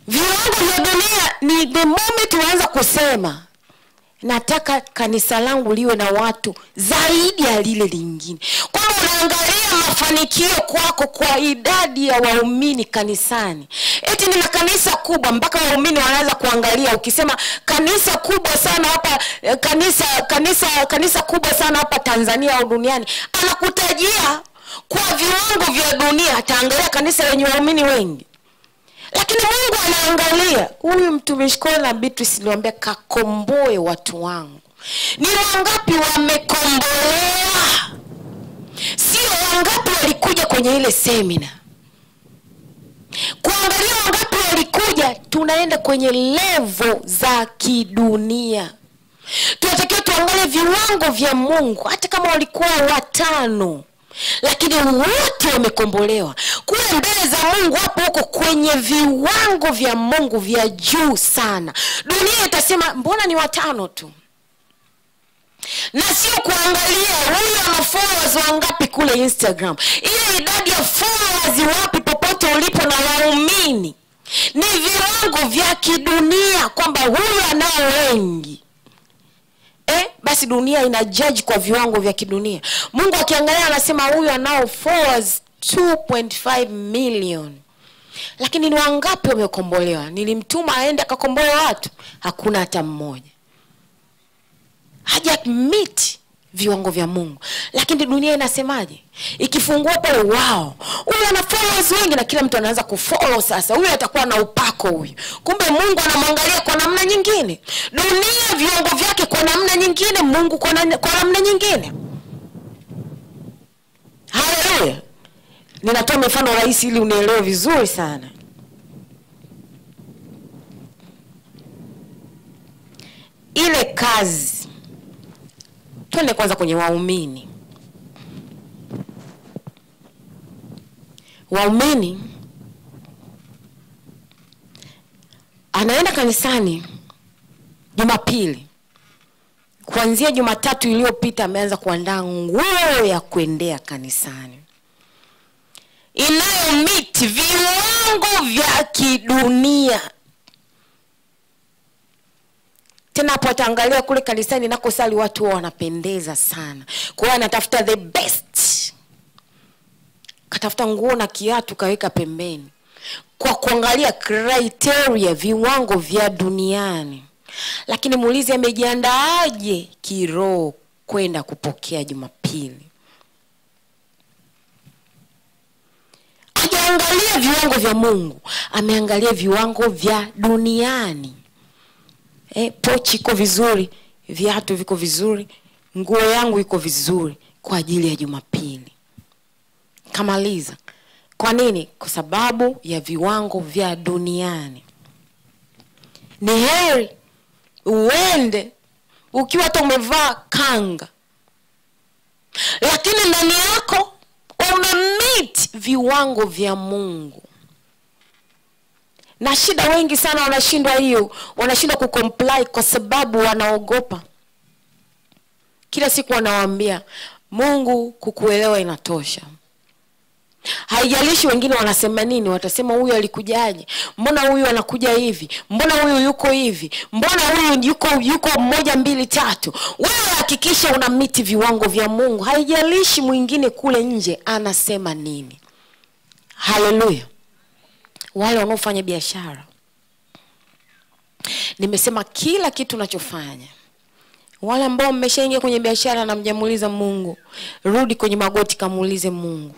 Speaker 3: Viwango vya dunia ni the moment tunaanza kusema nataka kanisa langu liwe na watu zaidi ya lile lingine. Kwa unaangalia mafanikio kwako kwa idadi ya waumini kanisani. Eti nina kanisa kubwa mpaka waumini wanaanza kuangalia. Ukisema kanisa kubwa sana hapa, kanisa kubwa sana hapa Tanzania au duniani, anakutajia kwa viwango vya dunia, ataangalia kanisa lenye waumini wengi. Lakini Mungu anaangalia huyu mtumishi Kole na Beatrice, niwaambia kakomboe watu wangu. Ni wangapi wamekombolewa? Sio wangapi walikuja kwenye ile semina. Kuangalia wangapi walikuja, tunaenda kwenye level za kidunia. Tunatakiwa tuangalie viwango vya Mungu, hata kama walikuwa 5. Lakini wote wamekombolewa. Kule mbele za Mungu hapo huko kwenye viwango vya Mungu vya juu sana. Dunia itasema mbona ni 5 tu? Na sio kuangalia huyu ana followers wangapi kule Instagram. Ile idadi ya followers wapi popote ulipo na waumini. Ni viwango vya kidunia kwamba huyu anao wengi. Basi dunia ina judge kwa viwango vya kidunia. Mungu akiangalia anasema huyu anao followers 2.5 million. Lakini ni wangapi wamekombolewa? Nilimtuma aende akakomboe watu, hakuna hata mmoja. Haja meet viwango vya Mungu. Lakini dunia inasemaje? Ikifungua pale wow, huyu ana followers wengi na kila mtu anaanza kufollow sasa. Huyu atakuwa na upako huyu. Kumbe Mungu anamwangalia kwa namna nyingine. Dunia viwango vyake kwa namna nyingine, Mungu kwa namna nyingine. Haleluya. Ninatoa mifano rahisi ili unielewe vizuri sana. Ile kazi. Twende kwanza kwenye waumini. Waumini anaenda kanisani Jumapili. Kuanzia Jumatatu iliyopita ameanza kuandaa nguo ya kuendea kanisani. Inayomiti viwango vya kidunia. Tena hapo ataangalia kule kanisani nakosali watu wanapendeza sana. Kwa hiyo anatafuta the best. Katafuta nguo na kiatu kaweka pembeni. Kwa kuangalia criteria viwango vya duniani. Lakini muulize amejiandaaje kiroho kwenda kupokea Jumapili. Hajaangalia viwango vya Mungu, ameangalia viwango vya duniani. Pochi iko vizuri, viatu viko vizuri, nguo yangu iko vizuri kwa ajili ya Jumapili. Kamaliza. Kwa nini? Kwa sababu ya viwango vya duniani. Ni heri uende ukiwa hata umevaa kanga, lakini ndani yako umemeet viwango vya Mungu. Na shida wengi sana wanashindwa hiyo, wanashindwa kucomply kwa sababu wanaogopa. Kila siku wanawaambia Mungu kukuelewa inatosha. Haijalishi wengine wanasema nini, watasema huyu alikujaje? Mbona huyu anakuja hivi? Mbona huyu yuko hivi? Mbona huyu yuko 1 2 3? Wewe hakikisha unamiti viwango vya Mungu. Haijalishi mwingine kule nje anasema nini. Haleluya. Wale wanaofanya biashara, Nimesema kila kitu unachofanya. Wale ambao mmeshaingia kwenye biashara na mjamuuliza Mungu, rudi kwenye magoti kamuulize Mungu,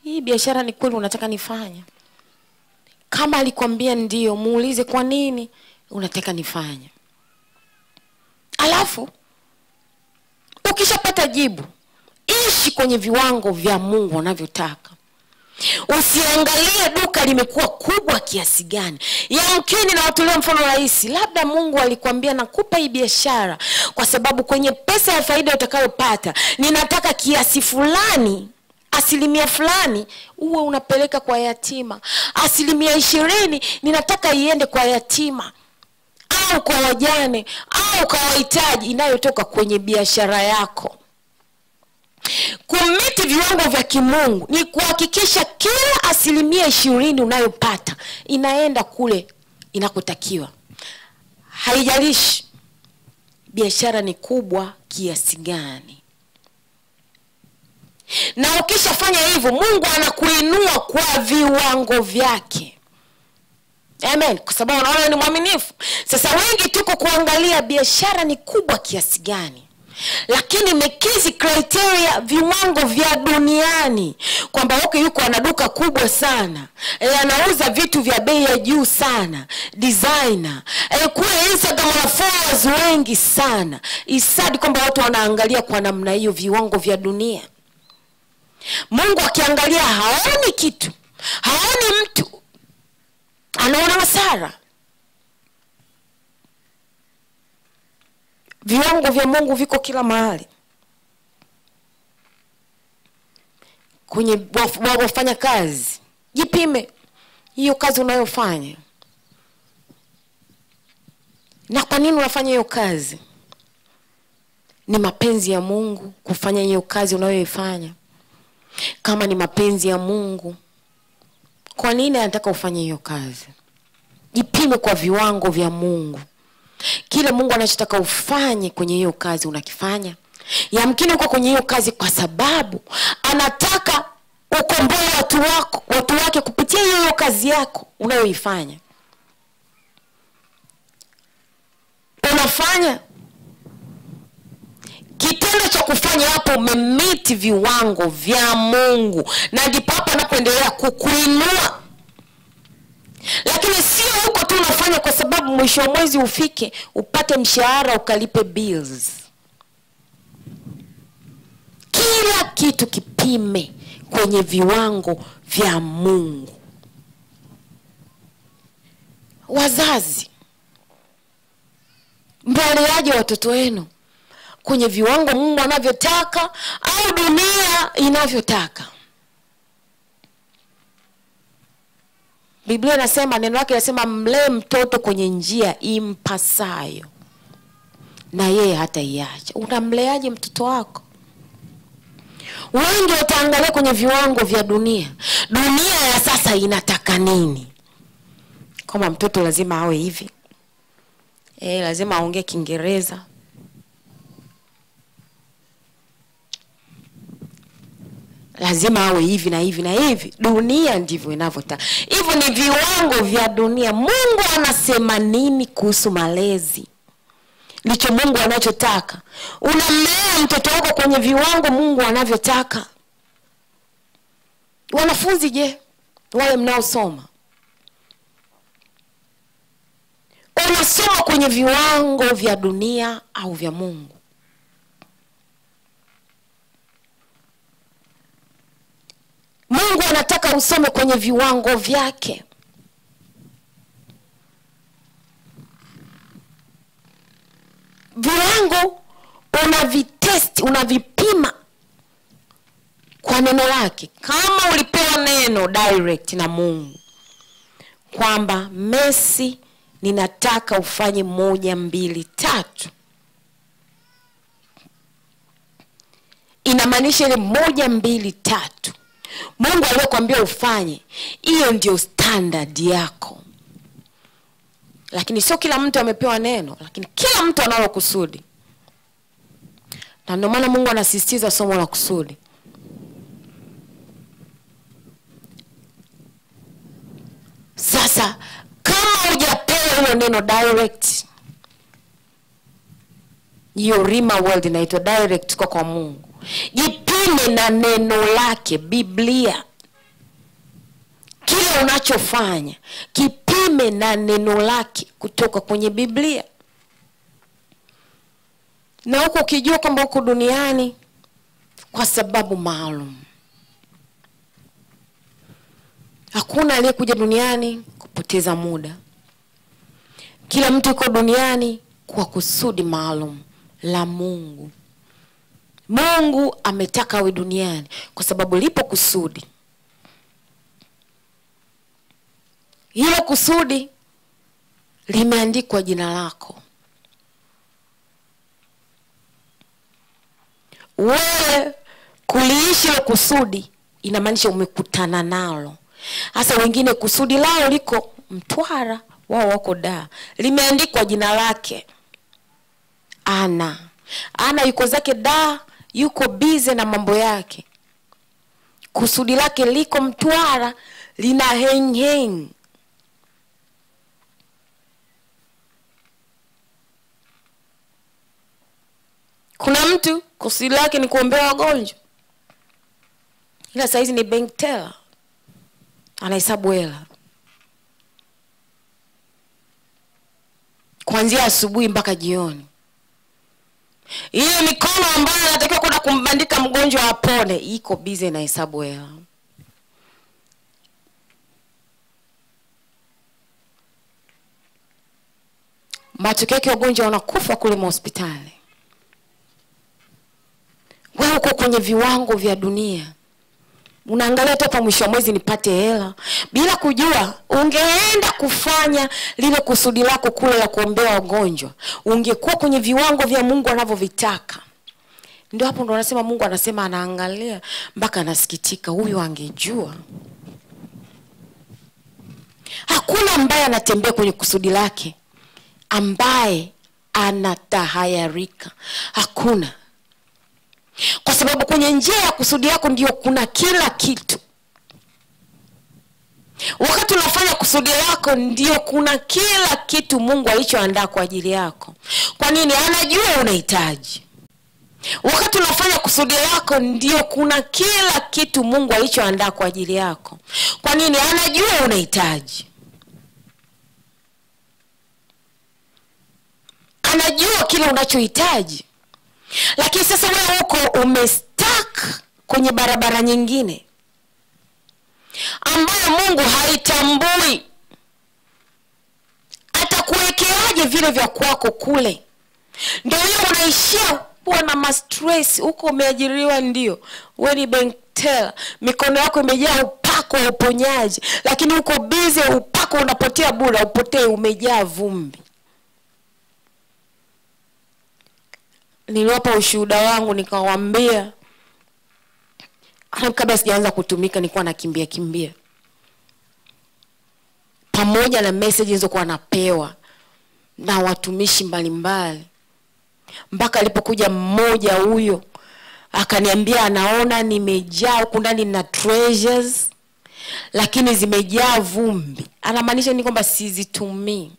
Speaker 3: hii biashara ni kweli unataka nifanye? Kama alikwambia ndio, muulize kwa nini unataka nifanye. Alafu ukishapata jibu, ishi kwenye viwango vya Mungu anavyotaka. Usiangalie duka limekuwa kubwa kiasi gani. Yamkini na watolea mfano rahisi, labda Mungu alikwambia nakupa hii biashara kwa sababu kwenye pesa ya faida utakayopata ninataka kiasi fulani, asilimia fulani uwe unapeleka kwa yatima, asilimia 20 ninataka iende kwa yatima au kwa wajane au kwa wahitaji, inayotoka kwenye biashara yako. Kumiti viwango vya kimungu ni kuhakikisha kila asilimia 20 unayopata inaenda kule inakotakiwa. Haijalishi biashara ni kubwa kiasi gani. Na ukishafanya hivyo, Mungu anakuinua kwa viwango vyake. Amen. Kwa sababu unaona ni mwaminifu. Sasa wengi tuko kuangalia biashara ni kubwa kiasi gani, lakini imekizi criteria viwango vya duniani, kwamba yuko ana duka kubwa sana, anauza vitu vya bei ya juu sana, designer, kule Instagram na followers wengi sana. Isadi kwamba watu wanaangalia kwa namna hiyo viwango vya dunia. Mungu akiangalia haoni kitu, haoni mtu, anaona hasara. Viwango vya Mungu viko kila mahali. Kwenye wafanya kazi, jipime hiyo kazi unayofanya. Na kwa nini unafanya hiyo kazi? Ni mapenzi ya Mungu kufanya hiyo kazi unayoifanya? Kama ni mapenzi ya Mungu, kwa nini anataka ufanye hiyo kazi? Jipime kwa viwango vya Mungu. Kile Mungu anachotaka ufanye kwenye hiyo kazi unakifanya. Yamkini uko kwenye hiyo kazi kwa sababu anataka ukomboe watu wake kupitia hiyo kazi yako unayoifanya. Unafanya kitendo cha kufanya hapo, umemiti viwango vya Mungu, na ndipo hapo anapoendelea kukuinua. Lakini sio huko tu unafanya kwa sababu mwisho wa mwezi ufike upate mshahara ukalipe bills. Kila kitu kipime kwenye viwango vya Mungu. Wazazi, mbaleaje watoto wenu kwenye viwango Mungu anavyotaka au dunia inavyotaka? Biblia inasema, neno lake linasema, mlee mtoto kwenye njia impasayo na yeye hataiacha. Unamleaje mtoto wako? Wengi wataangalia kwenye viwango vya dunia. Dunia ya sasa inataka nini? Kama mtoto lazima awe hivi, lazima aongee Kiingereza, lazima awe hivi na hivi na hivi. Dunia ndivyo inavyotaka. Hivyo ni viwango vya dunia. Mungu anasema nini kuhusu malezi? Ndicho Mungu anachotaka. Unamlea mtoto wako kwenye viwango Mungu anavyotaka. Wanafunzi, je, wale mnaosoma, unasoma kwenye viwango vya dunia au vya Mungu? Mungu anataka usome kwenye viwango vyake. Viwango unavitest, unavipima kwa neno lake. Kama ulipewa neno direct na Mungu kwamba Messi, ninataka ufanye 1, 2, 3, inamaanisha ile 1, 2, 3 Mungu aliyokuambia ufanye, hiyo ndio standard yako. Lakini sio kila mtu amepewa neno, lakini kila mtu analo kusudi. Na ndio maana Mungu anasisitiza somo la kusudi. Sasa kama hujapewa hilo neno direct. Hiyo Rima World inaitwa direct kwa Mungu. Jipime na neno lake, Biblia. Kile unachofanya kipime na neno lake kutoka kwenye Biblia. Na huko ukijua kwamba uko duniani kwa sababu maalum. Hakuna aliyekuja duniani kupoteza muda. Kila mtu yuko duniani kwa kusudi maalum la Mungu. Mungu ametaka awe duniani kwa sababu lipo kusudi. Hilo kusudi limeandikwa jina lako. Wewe kuliishi hilo kusudi inamaanisha umekutana nalo. Hasa wengine kusudi lao liko Mtwara, wao wako Dar. Limeandikwa jina lake. Ana yuko zake Dar, yuko busy na mambo yake. Kusudi lake liko Mtwara, lina heng. Kuna mtu kusudi lake ni kuombea wagonjwa, ila saizi ni bank teller, anahesabu hela kuanzia asubuhi mpaka jioni. Hiyo mikono ambayo anatakiwa kwenda kumbandika mgonjwa apone iko busy na hesabu hela. Matokeo yake wagonjwa wanakufa kule hospitali. Wewe uko kwenye viwango vya dunia. Unaangalia tu hapa mwisho wa mwezi nipate hela, bila kujua ungeenda kufanya lile kusudi lako kule la kuombea wagonjwa, ungekuwa kwenye viwango vya Mungu anavyovitaka. Ndio hapo ndo anasema Mungu anasema anaangalia mpaka anasikitika, huyu angejua. Hakuna ambaye anatembea kwenye kusudi lake ambaye anatahayarika. Hakuna. Kwa sababu kwenye njia ya kusudi yako ndio kuna kila kitu. Wakati unafanya kusudi lako ndio kuna kila kitu Mungu alichoandaa kwa ajili yako. Kwa nini? Anajua unahitaji. Wakati unafanya kusudi lako ndio kuna kila kitu Mungu alichoandaa kwa ajili yako. Kwa nini? Anajua unahitaji. Anajua kile unachohitaji. Lakini sasa wewe uko umestuck kwenye barabara nyingine ambayo Mungu haitambui. Atakuwekeaje vile vya kwako kule? Ndio hiyo unaishia kuwa na stress. Uko umeajiriwa ndio, wewe ni bank teller, mikono yako imejaa upako wa uponyaji, lakini uko busy, upako unapotea bure, upotee, umejaa vumbi. Niliwapa ushuhuda wangu nikawaambia, kabla sijaanza kutumika nilikuwa nakimbia pamoja na message nilizokuwa napewa na watumishi mbalimbali, mpaka alipokuja mmoja huyo akaniambia anaona nimejaa huko ndani na treasures lakini zimejaa vumbi. Anamaanisha ni kwamba sizitumii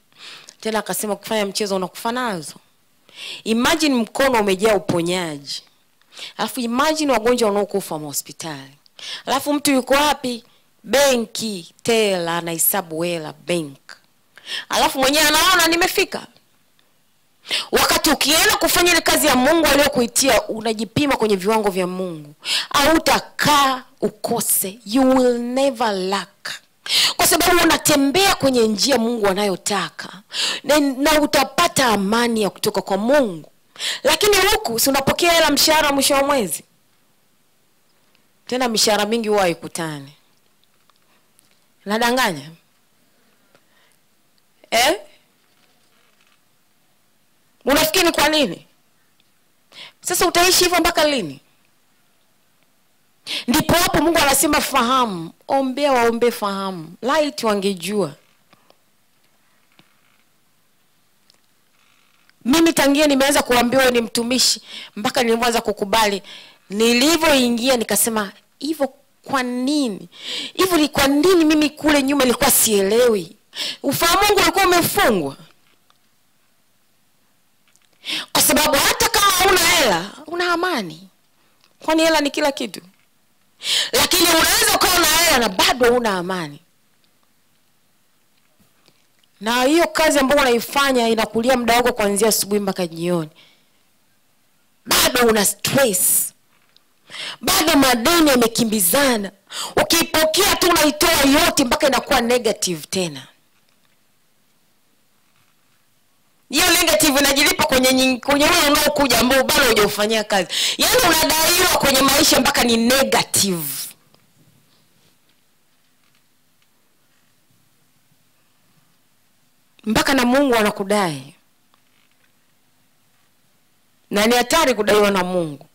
Speaker 3: tena. Akasema kufanya mchezo unakufa nazo. Imagine mkono umejaa uponyaji, alafu imagine wagonjwa wanaokufa hospitali, alafu mtu yuko wapi? Benki teller, anahesabu hela bank, alafu mwenyewe anaona nimefika. Wakati ukienda kufanya ile kazi ya Mungu aliyokuitia, unajipima kwenye viwango vya Mungu, au utakaa ukose. You will never lack, kwa sababu unatembea kwenye njia Mungu anayotaka, na utapata amani ya kutoka kwa Mungu. Lakini huku si unapokea hela mshahara mwisho wa mwezi, tena mishahara mingi huwa haikutani. Nadanganya? Unafikiri kwa nini? Sasa utaishi hivyo mpaka lini? Ndipo hapo Mungu anasema fahamu, ombea waombe fahamu. Light wangejua. Mimi tangia nimeanza kuambiwa ni mtumishi mpaka nilianza kukubali, nilivyoingia nikasema hivyo kwa nini? Hivyo ni kwa nini mimi kule nyuma nilikuwa sielewi? Ufahamu wangu ulikuwa umefungwa. Kwa sababu hata kama una hela, una amani. Kwani hela ni kila kitu? Lakini unaweza kuwa na hela na bado una amani. Na hiyo kazi ambayo unaifanya inakulia muda wako kuanzia asubuhi mpaka jioni. Bado una stress. Bado madeni yamekimbizana. Ukipokea tu unaitoa yote mpaka inakuwa negative tena. Hiyo negative inajilipa kwenye wewe unaokuja ambao bado hujafanyia kazi. Yaani unadaiwa kwenye maisha mpaka ni negative. Mpaka na Mungu anakudai. Na ni hatari kudaiwa na Mungu.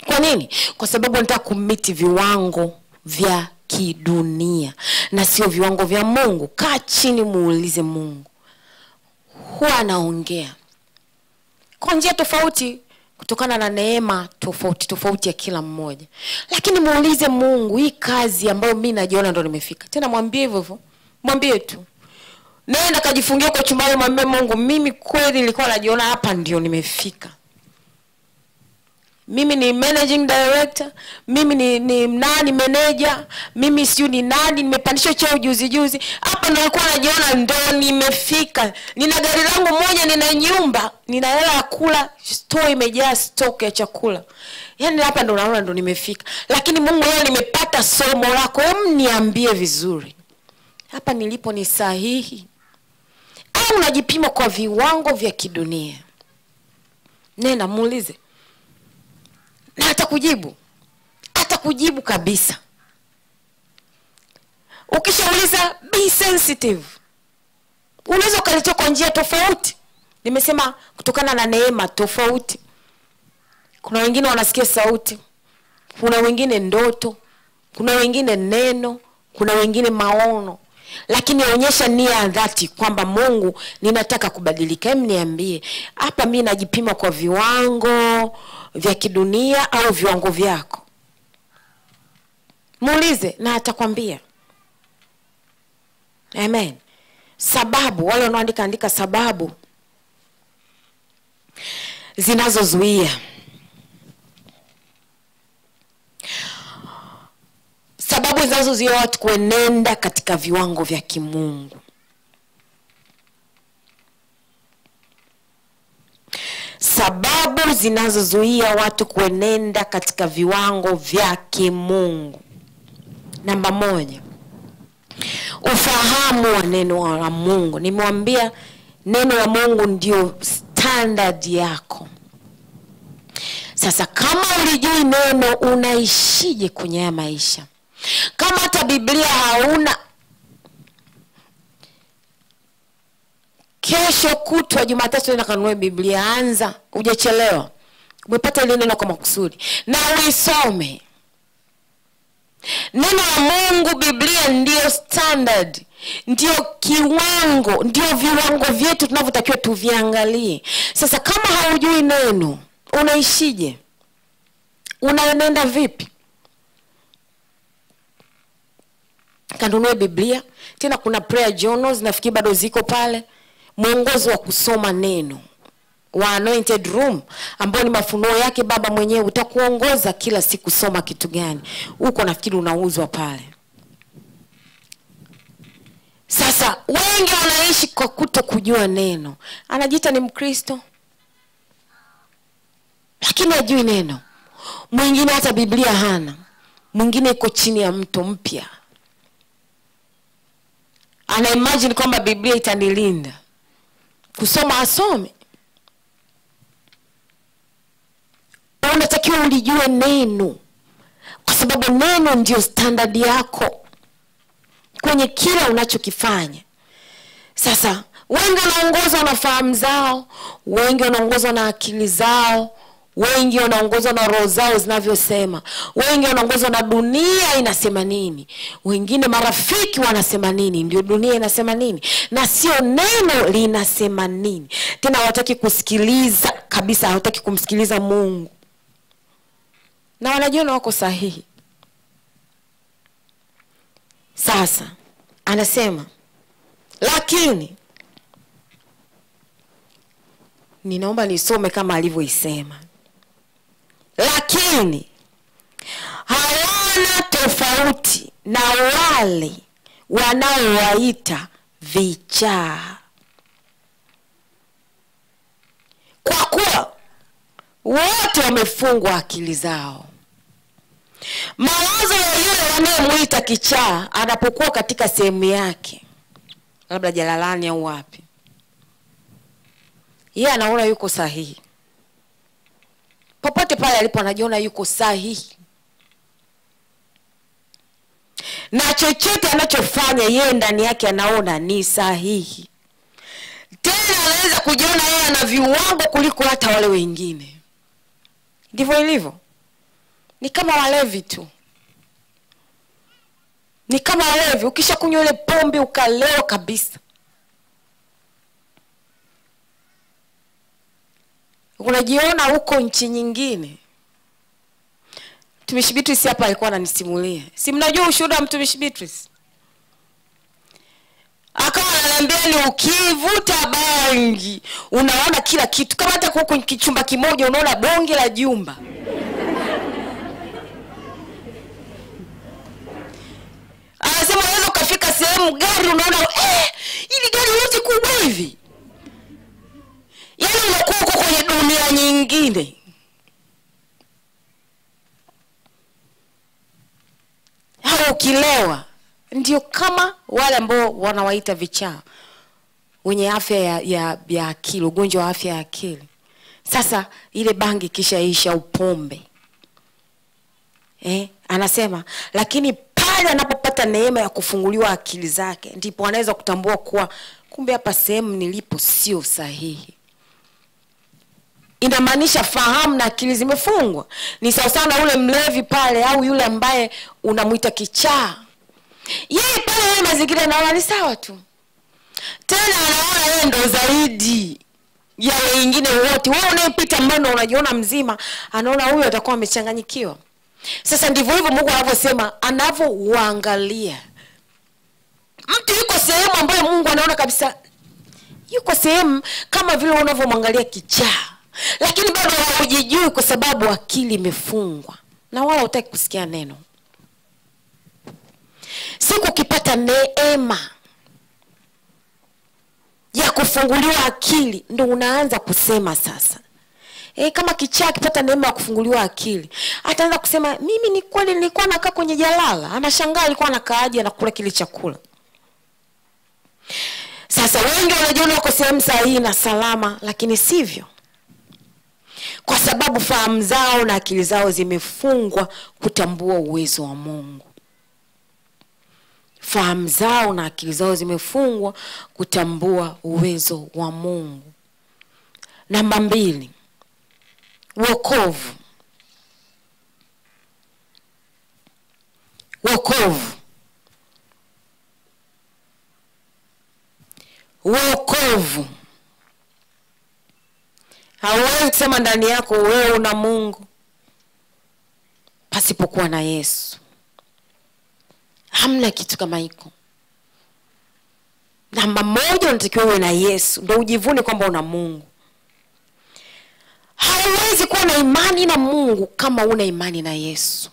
Speaker 3: Kwa nini? Kwa sababu nataka kumiti viwango vya kidunia na sio viwango vya Mungu. Kaa chini muulize Mungu. Huwa anaongea kwa njia tofauti kutokana na neema tofauti ya kila mmoja. Lakini muulize Mungu, hii kazi ambayo mimi najiona ndo nimefika. Tena mwambie hivyo. Mwambie tu. Nenda kajifungia kwa chumbani, mwambie Mungu, mimi kweli nilikuwa najiona hapa ndio nimefika. Mimi ni managing director, mimi ni nani manager, mimi siyo ni nani, nimepandishwa cheo juzi. Hapa nilikuwa najiona ndo nimefika. Nina gari langu moja, nina nyumba, nina hela ya kula, store imejaa stock ya chakula. Yaani hapa ndo naona ndo nimefika. Lakini Mungu, leo nimepata somo lako, niambie vizuri. Hapa nilipo ni sahihi? Au unajipima kwa viwango vya kidunia? Nenda muulize. Na atakujibu. Atakujibu kabisa. Ukishauliza, be sensitive. Unaweza ukalitoa kwa njia tofauti. Nimesema kutokana na neema tofauti. Kuna wengine wanasikia sauti. Kuna wengine ndoto. Kuna wengine neno. Kuna wengine maono. Lakini onyesha nia ya dhati kwamba Mungu, ninataka kubadilika. Niambie, hapa mimi najipima kwa viwango vya kidunia au viwango vyako? Muulize na atakwambia. Amen. Sababu, wale wanaoandika sababu zinazozuia. Sababu zinazozuia watu kuenenda katika viwango vya kimungu. Sababu zinazozuia watu kuenenda katika viwango vya kimungu. Namba 1. Ufahamu wa neno la Mungu. Nimewambia neno la Mungu ndio standard yako. Sasa kama ulijui neno, unaishije kwenye haya maisha? Kama hata Biblia hauna, kesho kutwa Jumatatu nenda kanunue Biblia, anza, hujachelewa. Umepata ile neno kwa makusudi na uisome. Neno la Mungu, Biblia ndio standard, ndio kiwango, ndio viwango vyetu tunavyotakiwa tuviangalie. Sasa kama haujui neno, unaishije? Unaenenda vipi? Kanunue Biblia. Tena kuna prayer journals, nafikiri bado ziko pale. Mwongozo wa kusoma neno wa Anointed Room, ambao ni mafunuo yake Baba mwenyewe, utakuongoza kila siku soma kitu gani. Huko nafikiri unauzwa pale. Sasa wengi wanaishi kwa kutokujua neno. Anajiita ni Mkristo, lakini hajui neno. Mwingine hata Biblia hana. Mwingine iko chini ya mto mpya. Ana imagine kwamba Biblia itanilinda. Kusoma asome. Unatakiwa ulijue neno, kwa sababu neno ndio standard yako kwenye kila unachokifanya. Sasa wengi wanaongozwa na fahamu zao, wengi wanaongozwa na akili zao, wengi wanaongozwa na roho zao zinavyosema, wengi wanaongozwa na dunia inasema nini, wengine marafiki wanasema nini, ndio dunia inasema nini, na sio neno linasema nini. Tena hawataki kusikiliza kabisa, hawataki kumsikiliza Mungu, na wanajiona wako sahihi. Sasa anasema, lakini ninaomba nisome kama alivyoisema. Lakini hawana tofauti na wale wanaowaita vichaa, kwa kuwa wote wamefungwa akili zao. Mawazo ya yule wanayemuita kichaa anapokuwa katika sehemu yake, labda jalalani au wapi, yeye anaona yuko sahihi. Popote pale alipo anajiona yuko sahihi, na chochote anachofanya yeye ndani yake anaona ni sahihi. Tena anaweza kujiona yeye ana viwango kuliko hata wale wengine. Ndivyo ilivyo. Ni kama walevi tu. Ni kama walevi, ukisha kunywa ile pombe ukalewa kabisa, unajiona huko nchi nyingine. Mtumishi Beatrice hapa alikuwa ananisimulia. Si mnajua ushuhuda wa Mtumishi Beatrice? Akawa ananiambia ni ukivuta bangi unaona kila kitu, kama hata huko kichumba kimoja unaona bonge la jumba. Anasema unaweza ukafika sehemu gari unaona ili gari yote kubwa hivi. Yaani unakuwa uko kwenye dunia nyingine. Hao ukilewa ndio kama wale ambao wanawaita vichaa, wenye afya ya akili, ugonjwa wa afya ya akili. Sasa ile bangi kisha isha upombe. Anasema lakini pale anapopata neema ya kufunguliwa akili zake ndipo anaweza kutambua kuwa kumbe hapa sehemu nilipo sio sahihi. Inamaanisha fahamu na akili zimefungwa. Ni sawa sana ule mlevi pale au yule ambaye unamuita kichaa. Yeye pale yeye mazingira anaona ni sawa tu. Tena anaona yeye ndo zaidi ya wengine wote. Wewe unayepita mbona unajiona mzima, anaona huyu atakuwa amechanganyikiwa. Sasa ndivyo hivyo Mungu anavyosema, anavyoangalia. Mtu yuko sehemu ambayo Mungu anaona kabisa yuko sehemu kama vile unavyomwangalia kichaa. Lakini bado hujijui kwa sababu akili imefungwa. Na wala hutaki kusikia neno. Siku ukipata neema ya kufunguliwa akili ndio unaanza kusema sasa. Kama kichaa akipata neema ya kufunguliwa akili, ataanza kusema mimi ni kweli nilikuwa nakaa kwenye jalala. Anashangaa alikuwa anakaaje anakula kile chakula. Sasa wengi wanajiona wako sehemu sahihi na salama, lakini sivyo. Kwa sababu fahamu zao na akili zao zimefungwa kutambua uwezo wa Mungu. Fahamu zao na akili zao zimefungwa kutambua uwezo wa Mungu. Namba 2, wokovu. Wokovu. Wokovu. Hauwezi kusema ndani yako wewe una Mungu pasipokuwa na Yesu. Hamna kitu kama hiko. Namba 1 unatakiwa uwe na Yesu ndio ujivune kwamba una Mungu. Hauwezi kuwa na imani na Mungu kama una imani na Yesu.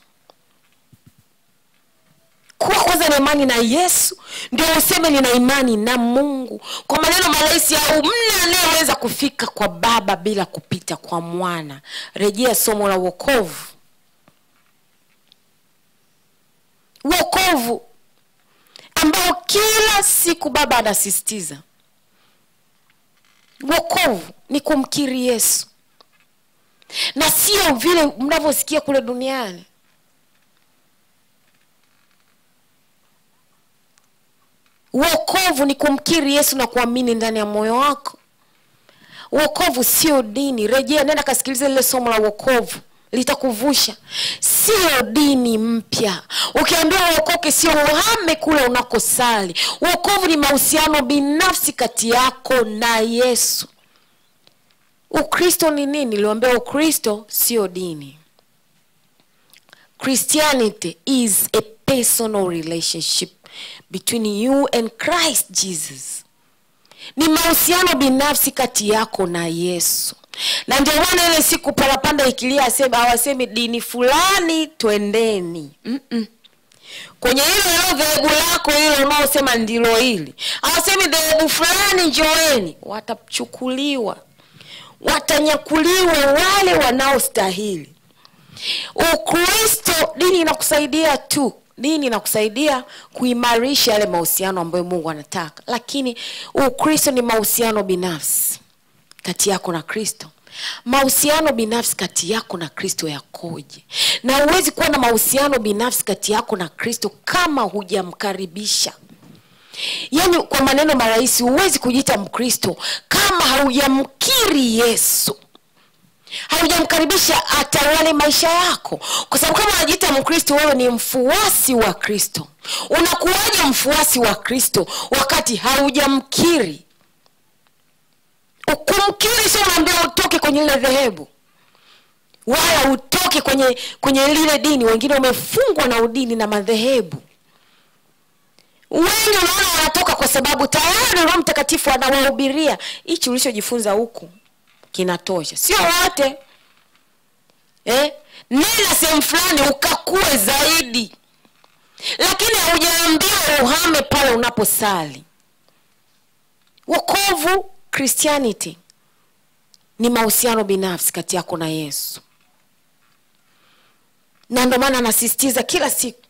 Speaker 3: Kuwa kwanza na imani na Yesu ndio useme nina imani na Mungu. Kwa maneno malezi au mna anayeweza kufika kwa Baba bila kupita kwa Mwana. Rejea somo la wokovu. Wokovu ambao kila siku Baba anasisitiza. Wokovu ni kumkiri Yesu. Na sio vile mnavyosikia kule duniani. Wokovu ni kumkiri Yesu na kuamini ndani ya moyo wako. Wokovu sio dini. Rejea nenda kasikilize lile somo la wokovu, litakuvusha. Sio dini mpya. Ukiambiwa wokoke sio uhame kule unakosali. Wokovu ni mahusiano binafsi kati yako na Yesu. Ukristo ni nini? Niliwaambia Ukristo sio dini. Christianity is a personal relationship between you and Christ Jesus. Ni mahusiano binafsi kati yako na Yesu. Na ndio maana ile siku parapanda ikilia hawasemi dini fulani twendeni. Kwenye hilo dhehebu lako hilo unaosema ndilo hili, hawasemi dhehebu fulani njoeni. Watachukuliwa, watanyakuliwa wale wanaostahili. Ukristo, dini inakusaidia tu. Dini inakusaidia kuimarisha yale mahusiano ambayo Mungu anataka. Lakini Ukristo ni mahusiano binafsi kati yako na Kristo. Mahusiano binafsi kati yako na Kristo yakoje? Na huwezi kuwa na mahusiano binafsi kati yako na Kristo kama hujamkaribisha. Yaani kwa maneno marahisi, huwezi kujiita Mkristo kama haujamkiri Yesu. Haujamkaribisha atawale maisha yako. Kwa sababu kama unajiita Mkristo, wewe ni mfuasi wa Kristo. Unakuwaje mfuasi wa Kristo wakati haujamkiri? Ukumkiri sio mwambie utoke kwenye ile dhehebu, wala utoke kwenye lile dini. Wengine wamefungwa na udini na madhehebu. Wengi unaona wanatoka kwa sababu tayari Roho Mtakatifu anawahubiria hichi ulichojifunza huku kinatosha. Sio wote. Nenda sehemu fulani ukakue zaidi. Lakini hujaambiwa uhame pale unaposali. Wokovu, Christianity, ni mahusiano binafsi kati yako na Yesu. Na ndio maana nasisitiza kila siku,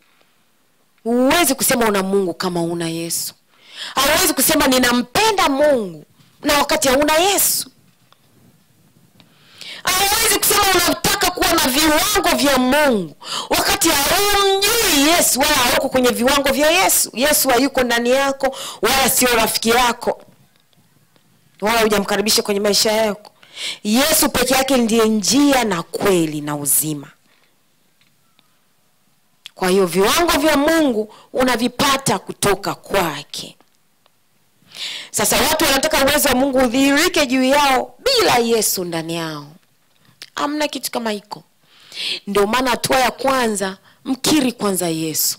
Speaker 3: huwezi kusema una Mungu kama una Yesu. Hauwezi kusema ninampenda Mungu na wakati hauna Yesu. Hauwezi kusema unataka kuwa na viwango vya Mungu wakati haumjui Yesu, wala hauko kwenye viwango vya Yesu. Yesu hayuko ndani yako, wala sio rafiki yako, wala hujamkaribisha kwenye maisha yako. Yesu peke yake ndiye njia na kweli na uzima. Kwa hiyo viwango vya Mungu unavipata kutoka kwake. Sasa watu wanataka uwezo wa Mungu udhihirike juu yao bila Yesu ndani yao. Hamna kitu kama hiko. Ndio maana hatua ya kwanza, mkiri kwanza Yesu.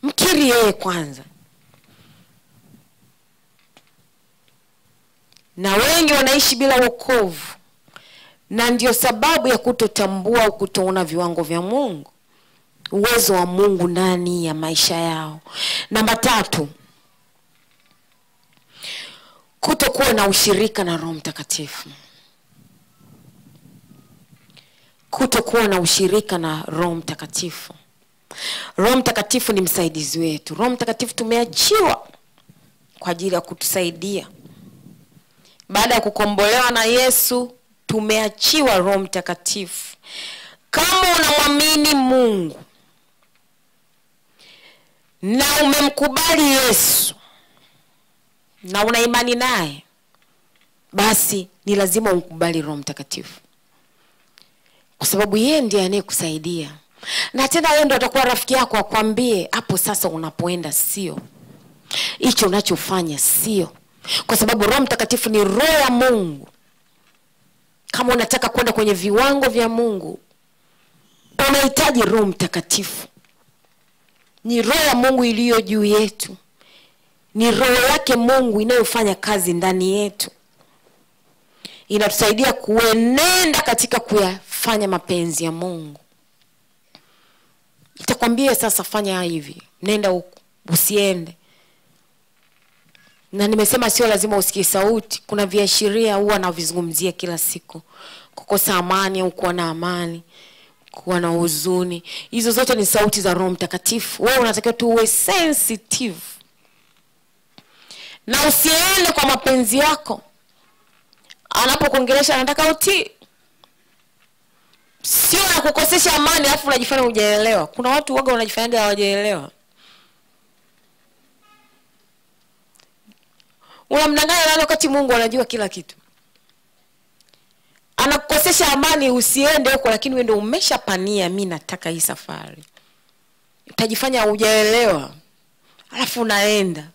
Speaker 3: Mkiri yeye kwanza. Na wengi wanaishi bila wokovu. Na ndio sababu ya kutotambua au kutoona viwango vya Mungu, uwezo wa Mungu ndani ya maisha yao. Namba 3, kutokuwa na ushirika na Roho Mtakatifu. Kutokuwa na ushirika na Roho Mtakatifu. Roho Mtakatifu ni msaidizi wetu. Roho Mtakatifu tumeachiwa kwa ajili ya kutusaidia. Baada ya kukombolewa na Yesu, tumeachiwa Roho Mtakatifu. Kama unamwamini Mungu na umemkubali Yesu na una imani naye, basi ni lazima umkubali Roho Mtakatifu. Kwa sababu yeye ndiye anayekusaidia. Na tena yeye ndiye atakuwa rafiki yako, akwambie hapo sasa unapoenda sio. Hicho unachofanya sio. Kwa sababu Roho Mtakatifu ni roho ya Mungu. Kama unataka kwenda kwenye viwango vya Mungu, unahitaji Roho Mtakatifu. Ni roho ya Mungu iliyo juu yetu. Ni roho yake Mungu inayofanya kazi ndani yetu. Inatusaidia kuenenda katika kuyafanya mapenzi ya Mungu. Itakwambia sasa fanya hivi, nenda huku, usiende. Na nimesema sio lazima usikie sauti. Kuna viashiria huwa navizungumzia kila siku. Kukosa amani au kuwa na amani, kuwa na huzuni. Hizo zote ni sauti za Roho Mtakatifu. Wewe unatakiwa tu uwe sensitive. Na usiende kwa mapenzi yako. Anapokuongelesha anataka utii. Sio na kukosesha amani alafu unajifanya hujaelewa. Kuna watu waga wanajifanya hawajaelewa. Unamdanganya nani wakati Mungu anajua kila kitu? Anakukosesha amani usiende huko, lakini wewe ndio umeshapania mimi nataka hii safari. Utajifanya hujaelewa. Alafu unaenda.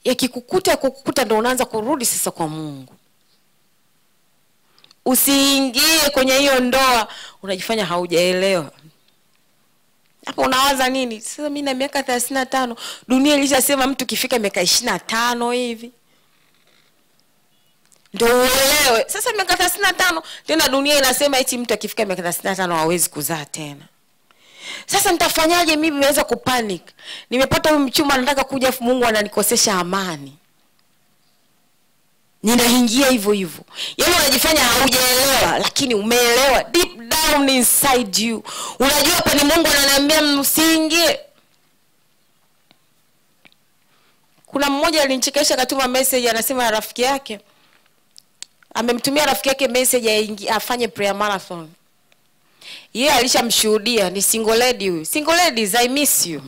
Speaker 3: Yakikukuta ndio unaanza kurudi sasa kwa Mungu. Usiingie kwenye hiyo ndoa unajifanya haujaelewa. Hapo unawaza nini? Sasa mimi na miaka 35, dunia ilishasema mtu kifika miaka 25 hivi ndio uelewe. Sasa miaka 35 tena dunia inasema eti mtu akifika miaka 35 hawezi kuzaa tena. Sasa nitafanyaje mimi? Nimeweza kupanic. Nimepata huyu mchumba nataka kuja, Mungu ananikosesha amani. Ninaingia hivyo hivyo. Yaani unajifanya haujaelewa lakini umeelewa deep down inside you. Unajua hapa ni Mungu ananiambia msingie. Kuna mmoja alinichekesha akatuma message, anasema rafiki yake amemtumia rafiki yake message afanye prayer marathon. Yeye alishamshuhudia, ni single lady huyu. Single ladies, I miss you.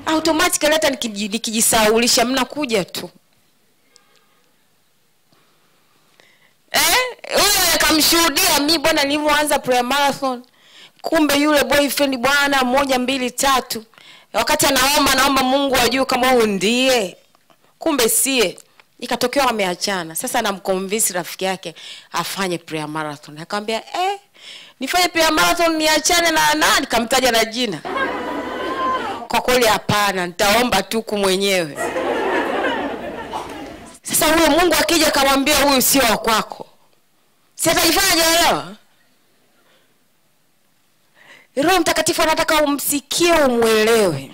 Speaker 3: Automatically hata nikijisaulisha mnakuja tu. Huyo akamshuhudia mimi bwana nilivyoanza prayer marathon. Kumbe yule boyfriend bwana 1 2 3. Wakati naomba Mungu ajue kama huyu ndiye. Kumbe sie. Ikatokea wameachana. Sasa namconvince rafiki yake afanye prayer marathon. Akamwambia, nifanye prayer marathon niachane na nani? Nikamtaja na jina. Kwa kweli hapana, nitaomba tu mwenyewe. Sasa huyo Mungu akija akamwambia huyu sio wa kwako, si atajifanya haelewa? Roho Mtakatifu anataka umsikie, umuelewe.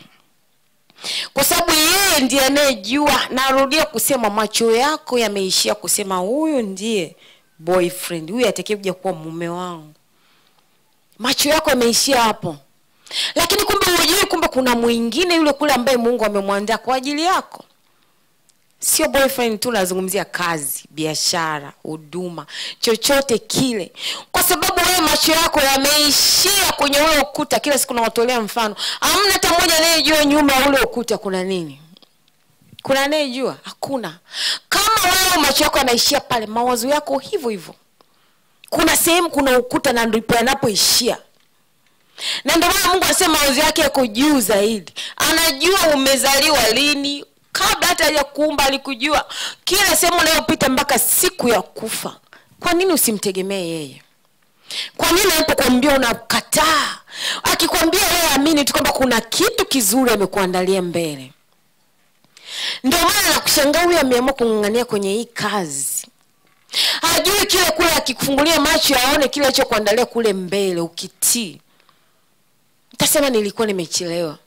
Speaker 3: Kwa sababu yeye ndiye anayejua. Narudia kusema macho yako yameishia kusema huyu ndiye boyfriend, huyu atakayekuja kuwa mume wangu. Macho yako yameishia hapo. Lakini kumbe unajua kumbe kuna mwingine yule kule ambaye Mungu amemwandaa kwa ajili yako. Sio boyfriend tu, nazungumzia kazi, biashara, huduma, chochote kile. Kwa sababu wewe macho yako yameishia kwenye ule ukuta. Kila siku nawatolea mfano. Hamna hata mmoja anayejua nyuma ya ule ukuta kuna nini. Kuna anayejua? Hakuna. Kama wewe macho yako yanaishia pale, mawazo yako hivyo hivyo. Kuna sehemu kuna ukuta na ndipo yanapoishia. Na ndio maana Mungu anasema mawazo yake yako juu zaidi. Anajua umezaliwa lini, kabla hata hajakuumba alikujua. Kila sehemu unayopita mpaka siku ya kufa. Kwa nini usimtegemee yeye? Kwa nini anapokuambia unakataa? Akikwambia wewe amini tu kwamba kuna kitu kizuri amekuandalia mbele. Ndio maana nakushangaa huyu ameamua kung'ang'ania kwenye hii kazi. Hajui kile kule akikufungulia macho aone kile alichokuandalia kule mbele ukitii. Utasema nilikuwa nimechelewa.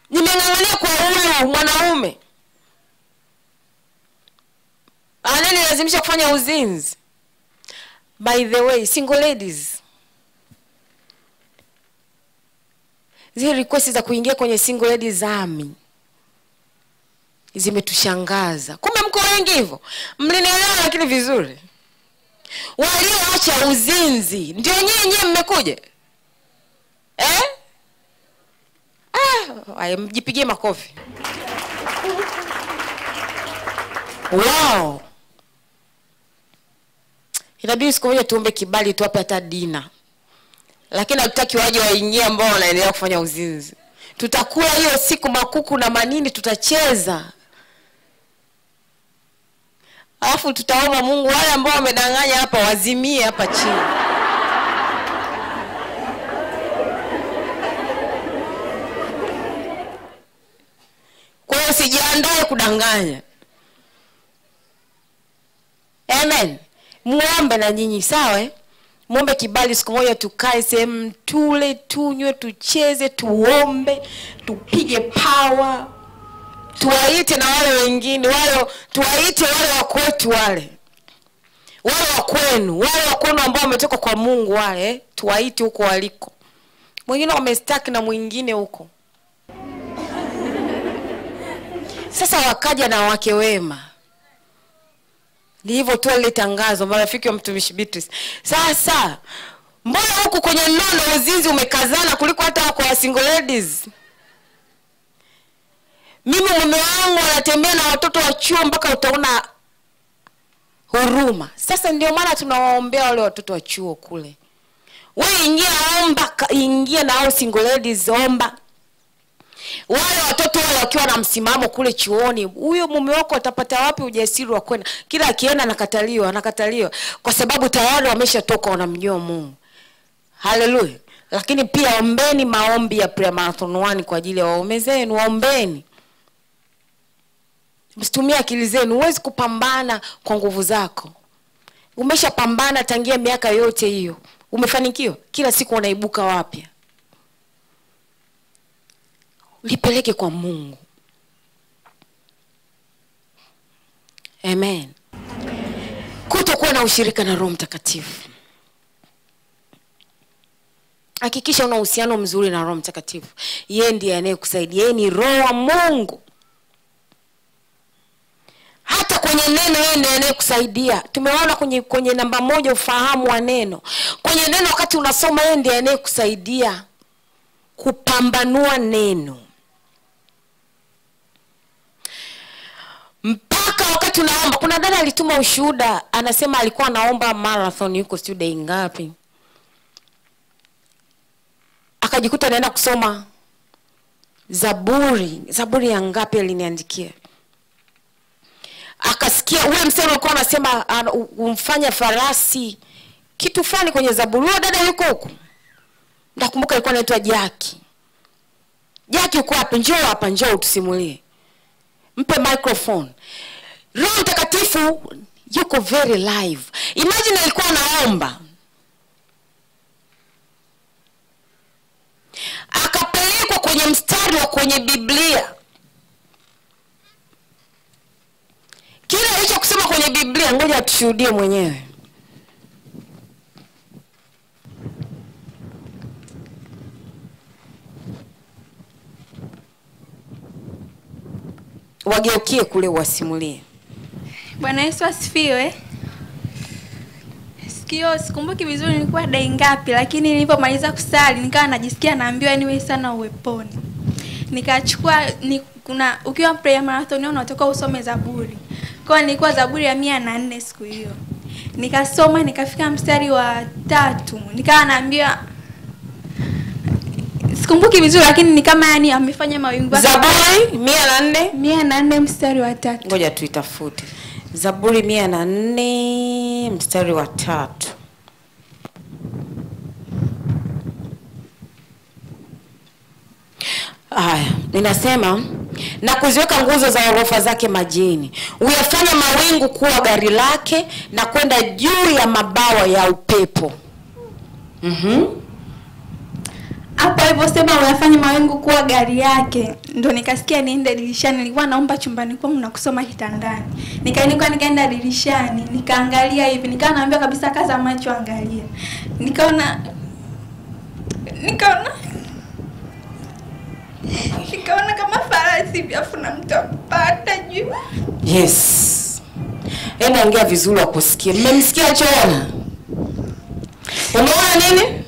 Speaker 3: Nimeng'ang'ania kwa huyu mwanaume. Ananilazimisha kufanya uzinzi. By the way, single ladies, zile request za kuingia kwenye single ladies army zimetushangaza. Kumbe mko wengi hivyo. Mlinielewa lakini vizuri. Walioacha uzinzi ndio nyinyi mmekuja. Mjipigie makofi. Wow. Inabidi siku moja tuombe kibali tuwape hata dina. Lakini hatutaki waje waingie ambao wanaendelea kufanya uzinzi. Tutakula hiyo siku makuku na manini, tutacheza. Alafu tutaomba Mungu wale ambao wamedanganya hapa wazimie hapa chini. Kwa hiyo usijiandae kudanganya. Amen. Muombe na nyinyi, sawa? Muombe kibali siku moja tukae sehemu tule, tunywe, tucheze, tuombe, tupige power. Tuwaite na wale wengine, tuwaite wale wa kwetu wale. Wale wa kwenu ambao wametoka kwa Mungu wale, tuwaite huko waliko. Mwingine wamestaki na mwingine huko. Sasa wakaja na wake wema. Ndivyo tu ile tangazo marafiki wa mtumishi Beatrice. Sasa mbona huko kwenye nono uzinzi umekazana kuliko hata kwa single ladies? Mimi mume wangu anatembea na watoto wa chuo mpaka utaona huruma. Sasa ndio maana tunawaombea wale watoto wa chuo kule. Wewe ingia na hao single ladies, omba. Wale watoto wale wakiwa na msimamo kule chuoni, huyo mume wako atapata wapi ujasiri wa kwenda? Kila akienda anakataliwa kwa sababu tayari wameshatoka wanamjua Mungu. Haleluya. Lakini pia ombeni maombi ya prayer marathon 1 kwa ajili ya waume zenu. Waombeni. Msitumie akili zenu. Huwezi kupambana kwa nguvu zako. Umeshapambana tangia miaka yote hiyo. Umefanikiwa? Kila siku unaibuka wapya. Lipeleke kwa Mungu. Amen. Kutokuwa na ushirika na Roho Mtakatifu. Hakikisha una uhusiano mzuri na Roho Mtakatifu. Yeye ndiye anayekusaidia. Yeye ni Roho wa Mungu. Hata kwenye neno yeye ndiye anayekusaidia. Tumeona kwenye namba 1 ufahamu wa neno. Kwenye neno wakati unasoma yeye ndiye anayekusaidia kupambanua neno. Mpaka wakati unaomba, kuna dada alituma ushuhuda, anasema alikuwa anaomba marathon yuko studio ngapi. Akajikuta anaenda kusoma Zaburi ya ngapi aliniandikia. Akasikia ule msemo alikuwa anasema umfanya farasi kitu fulani kwenye Zaburi. Huyo dada yuko huko. Nakumbuka alikuwa anaitwa Jackie. Jackie uko hapa, njoo hapa, njoo utusimulie. Mpe microphone. Roho Mtakatifu yuko very live. Imagine alikuwa anaomba. Akapelekwa kwenye mstari wa kwenye Biblia. Kile alicho kusema kwenye Biblia, ngoja tushuhudie mwenyewe. Wageukie kule wasimulie.
Speaker 4: Bwana Yesu asifiwe. Sikumbuki vizuri nilikuwa dai ngapi, lakini nilipomaliza kusali nikawa najisikia naambiwa niwe sana uweponi. Nikachukua kuna ukiwa prayer marathon unatoka usome Zaburi. Kwa nilikuwa Zaburi ya 104 siku hiyo. Nikasoma nikafika mstari wa 3. Nikawa naambiwa sikumbuki vizuri lakini ni kama yani amefanya mawingu.
Speaker 3: Zaburi
Speaker 4: 104 mstari wa 3.
Speaker 3: Ngoja tuitafute. Zaburi 104 mstari wa 3. Haya, ninasema na kuziweka nguzo za orofa zake majini. Uyafanya mawingu kuwa gari lake na kwenda juu ya mabawa ya upepo.
Speaker 4: Hapo aliposema uyafanya mawingu kuwa gari yake, ndo nikasikia niende dirishani. Nilikuwa naomba chumbani kwangu na kusoma kitandani. Nikaenda dirishani, nikaangalia hivi, nikawa naambia kabisa kaza macho angalia. Nikaona kama farasi afu na mtu apata juu.
Speaker 3: Yes. Hebu ongea vizuri wakusikie. Mmemsikia choona? Umeona nini?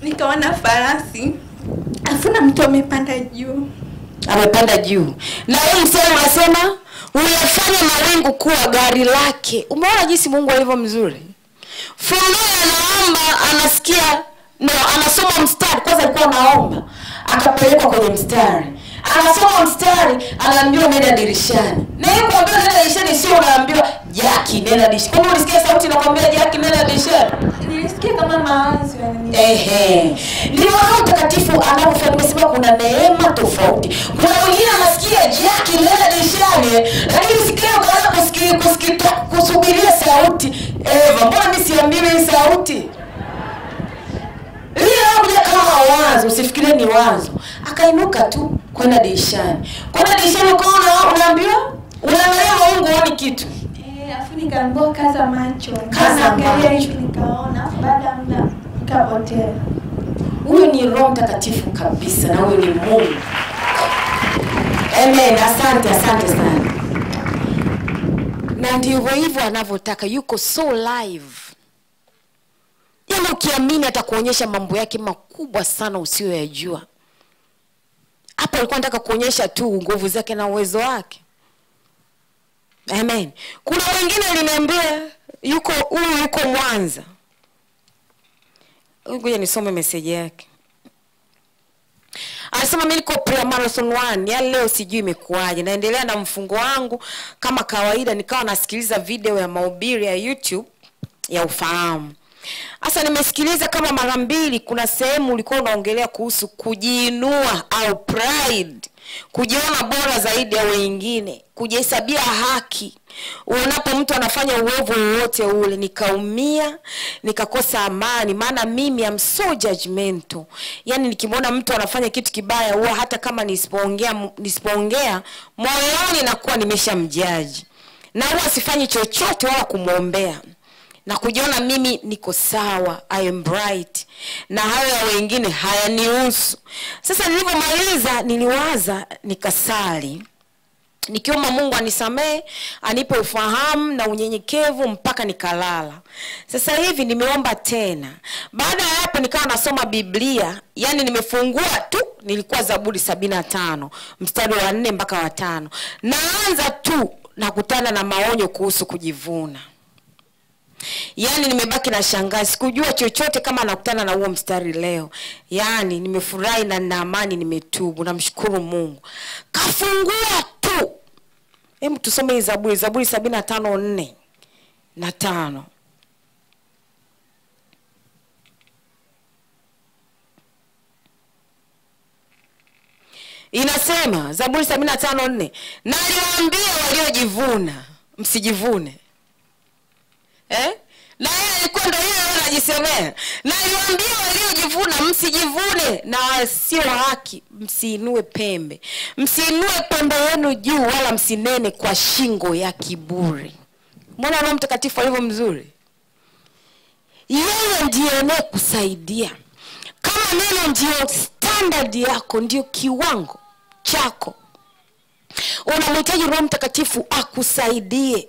Speaker 4: Nikaona farasi afu na mtu amepanda juu.
Speaker 3: Amepanda juu. Na wewe msema unasema uyafanya mawingu kuwa gari lake. Umeona jinsi Mungu alivyo mzuri? Funuo anaomba, anasikia, anasoma mstari. Kwanza alikuwa anaomba, akapelekwa kwenye mstari. Anasoma mstari, anaambiwa nenda dirishani. Na yeye kuambiwa nenda dirishani sio unaambiwa Jackie nenda dirishani. Kama ulisikia sauti inakwambia Jackie nenda dirishani?
Speaker 4: Nilisikia kama mawazo yanani.
Speaker 3: Ndio Roho Mtakatifu anapofanya kusema kuna neema tofauti. Kuna wengine anasikia Jackie nenda dirishani, lakini usikie ukaanza kusubiria sauti. Mbona mimi siambiwi hii sauti? Ile kama wazo, usifikirie ni wazo. Akainuka tu kwenda dirishani. Kwenda dirishani ukaona unaambiwa unaangalia Mungu uone kitu.
Speaker 4: Afu nikaambiwa kaza macho. Kaangalia hivi nikaona, baada ya muda nikapotea.
Speaker 3: Huyu ni Roho Mtakatifu kabisa na huyu ni Mungu. Amen. Asante sana. Na ndivyo hivyo anavyotaka, yuko so live. Yaani ukiamini atakuonyesha mambo yake makubwa sana usiyoyajua. Hapo alikuwa anataka kuonyesha tu nguvu zake na uwezo wake. Amen. Kuna wengine aliniambia yuko Mwanza. Ngoja nisome message yake. Anasema mimi niko prayer marathon 1. Ya leo sijui imekuaje. Naendelea na mfungo wangu kama kawaida, nikawa nasikiliza video ya mahubiri ya YouTube ya ufahamu. Asa nimesikiliza kama mara mbili, kuna sehemu ulikuwa unaongelea kuhusu kujiinua au pride, kujiona bora zaidi ya wengine, kujihesabia haki. Unapo mtu anafanya uovu wote ule, nikaumia, nikakosa amani, maana mimi am so judgmental. Yani nikimwona mtu anafanya kitu kibaya, huwa hata kama nisipoongea moyoni nakuwa nimeshamjaji, na huwa sifanyi chochote wala kumuombea, na kujiona mimi niko sawa, I am bright, na hayo ya wengine hayanihusu. Sasa nilipomaliza niliwaza, nikasali, nikiomba Mungu anisamee, anipe ufahamu na unyenyekevu, mpaka nikalala. Sasa hivi nimeomba tena. Baada ya hapo nikawa nasoma Biblia, yani nimefungua tu, nilikuwa Zaburi 75 mstari wa 4 mpaka wa 5. Naanza tu nakutana na maonyo kuhusu kujivuna. Yani nimebaki na shangaa, sikujua chochote kama nakutana na huo mstari leo. Yani nimefurahi na nina amani, nimetubu, namshukuru Mungu. Kafungua tu. Hebu tusome Zaburi 75:4 na 5. Inasema Zaburi 75:4, na aliwaambia waliojivuna msijivune. Na yeye alikuwa ndio yeye anajisemea. Na aliwaambia waliojivuna msijivune, na wasio haki msiinue pembe. Msiinue pembe yenu juu, wala msinene kwa shingo ya kiburi. Mbona Roho Mtakatifu alivyo mzuri? Yeye ndiye anayekusaidia. Kama neno ndio standard yako, ndio kiwango chako, unamhitaji Roho Mtakatifu akusaidie.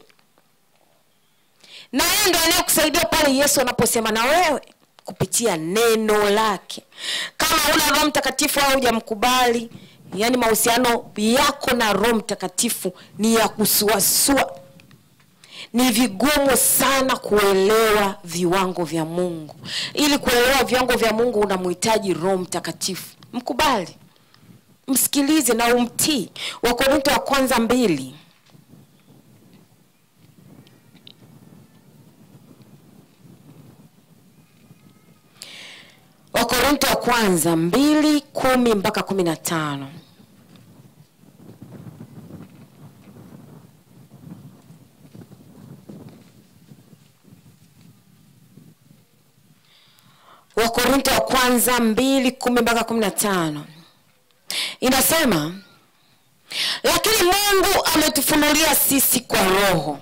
Speaker 3: Na yeye ndiye anayekusaidia pale Yesu anaposema na wewe kupitia neno lake. Kama una Roho Mtakatifu au hujamkubali, yani mahusiano yako na Roho Mtakatifu ni ya kusuasua. Ni vigumu sana kuelewa viwango vya Mungu. Ili kuelewa viwango vya Mungu unamhitaji Roho Mtakatifu. Mkubali, msikilize na umtii. Wakorintho wa kwanza 2. Wakorintho wa kwanza 2:10 mpaka 15. Wakorintho wa kwanza 2:10 mpaka 15. Inasema, lakini Mungu ametufunulia sisi kwa Roho.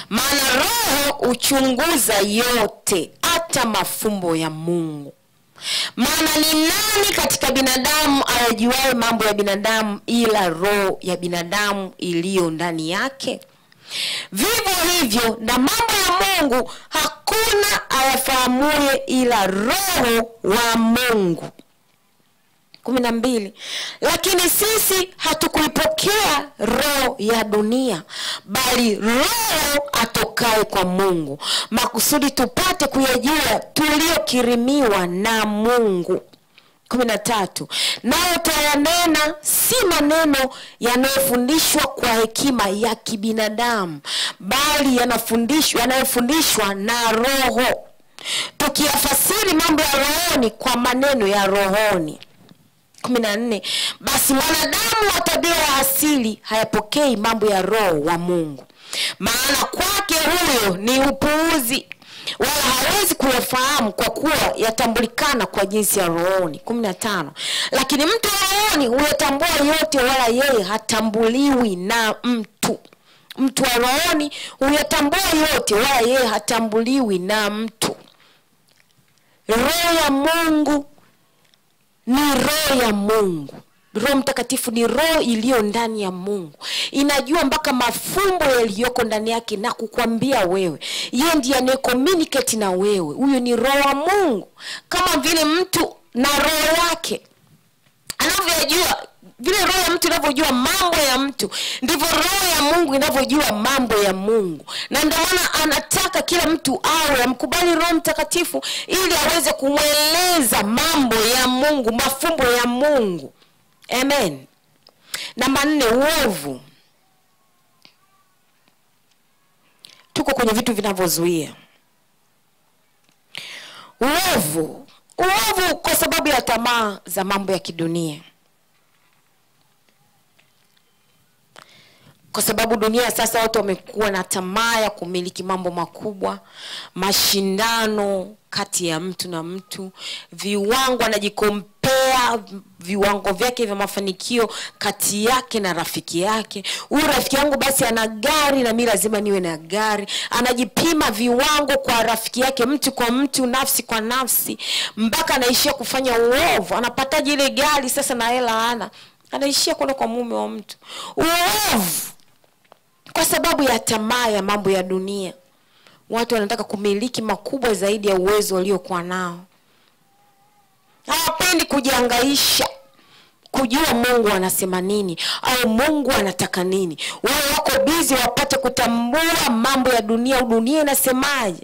Speaker 3: Maana Roho uchunguza yote, hata mafumbo ya Mungu. Maana ni nani katika binadamu ayajuaye mambo ya binadamu ila roho ya binadamu iliyo ndani yake? Vivyo hivyo na mambo ya Mungu hakuna ayafahamuye ila Roho wa Mungu. 12. Lakini sisi hatukuipokea roho ya dunia, bali Roho atokaye kwa Mungu, makusudi tupate kuyajua tuliyokirimiwa na Mungu. 13. Nayo tayanena si maneno yanayofundishwa kwa hekima ya kibinadamu, bali yanayofundishwa na Roho, tukiyafasiri mambo ya rohoni kwa maneno ya rohoni. 14. Basi mwanadamu wa tabia ya asili hayapokei mambo ya Roho wa Mungu, maana kwake huyo ni upuuzi, wala hawezi kuyafahamu kwa kuwa yatambulikana kwa jinsi ya rohoni. 15. Lakini mtu wa rohoni huyatambua yote, wala yeye hatambuliwi na mtu. Mtu wa rohoni huyatambua yote, wala yeye hatambuliwi na mtu. Roho ya Mungu ni roho ya Mungu. Roho Mtakatifu ni roho iliyo ndani ya Mungu. Inajua mpaka mafumbo yaliyoko ndani yake na kukwambia wewe. Yeye ndiye anaye-communicate na wewe. Huyo ni roho wa Mungu. Kama vile mtu na roho yake anavyojua, vile roho ya mtu inavyojua mambo ya mtu, ndivyo roho ya Mungu inavyojua mambo ya Mungu. Na ndio maana anataka kila mtu awe amkubali Roho Mtakatifu ili aweze kumweleza mambo ya Mungu, mafumbo ya Mungu. Amen. Namba 4, uovu. Tuko kwenye vitu vinavyozuia. Uovu kwa sababu ya tamaa za mambo ya kidunia. Kwa sababu dunia sasa watu wamekuwa na tamaa ya kumiliki mambo makubwa, mashindano kati ya mtu na mtu, viwango, anajikompea viwango vyake vya mafanikio kati yake na rafiki yake. Huyu rafiki yangu basi ana gari na mimi lazima niwe na gari. Anajipima viwango kwa rafiki yake, mtu kwa mtu, nafsi kwa nafsi, mpaka anaishia kufanya uovu. Anapataje ile gari sasa na hela anaishia kwenda kwa mume wa mtu. Uovu kwa sababu ya tamaa ya mambo ya dunia. Watu wanataka kumiliki makubwa zaidi ya uwezo waliokuwa nao. Hawapendi kujihangaisha kujua Mungu anasema nini au Mungu anataka nini. Wao wako busy wapate kutambua mambo ya dunia, dunia inasemaje.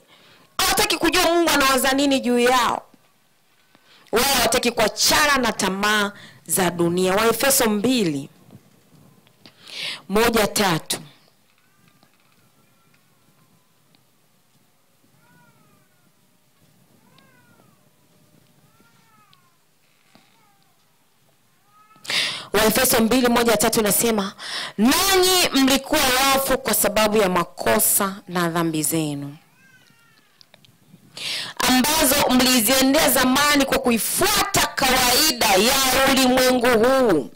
Speaker 3: Hawataki kujua Mungu anawaza nini juu yao. Wao hawataki kuachana na tamaa za dunia. Waefeso 2:1-3. Waefeso 2:1-3 nasema, nanyi mlikuwa wafu kwa sababu ya makosa na dhambi zenu, ambazo mliziendea zamani kwa kuifuata kawaida ya ulimwengu huu,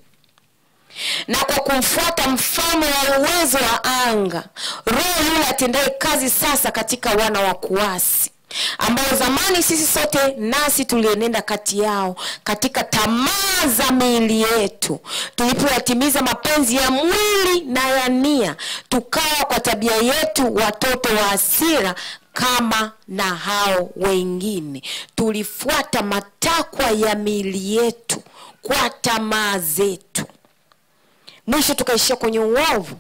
Speaker 3: na kwa kumfuata mfano wa uwezo wa anga, roho yule atendaye kazi sasa katika wana wa kuasi, ambao zamani sisi sote nasi tulienenda kati yao katika tamaa za miili yetu, tulipoyatimiza mapenzi ya mwili na ya nia, tukawa kwa tabia yetu watoto wa hasira kama na hao wengine. Tulifuata matakwa ya miili yetu kwa tamaa zetu, mwisho tukaishia kwenye uovu.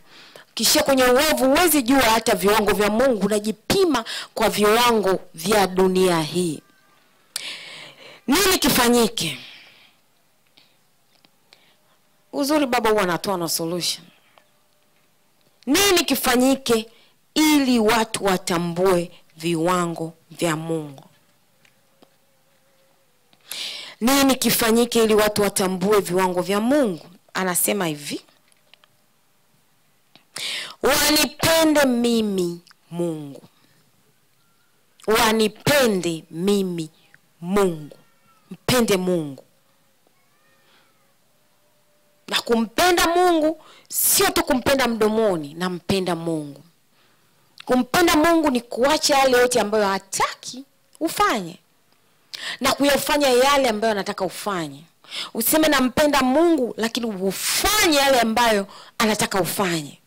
Speaker 3: Kishia kwenye uovu huwezi jua hata viwango vya Mungu, unajipima kwa viwango vya dunia hii. Nini kifanyike? Uzuri baba huwa anatoa na solution. Nini kifanyike ili watu watambue viwango vya Mungu? Nini kifanyike ili watu watambue viwango vya Mungu? Anasema hivi, wanipende mimi Mungu. Wanipende mimi Mungu. Mpende Mungu. Na kumpenda Mungu sio tu kumpenda mdomoni, na mpenda Mungu. Kumpenda Mungu ni kuacha yale yote ambayo hataki ufanye, na kuyafanya yale ambayo anataka ufanye. Useme nampenda Mungu lakini ufanye yale ambayo anataka ufanye.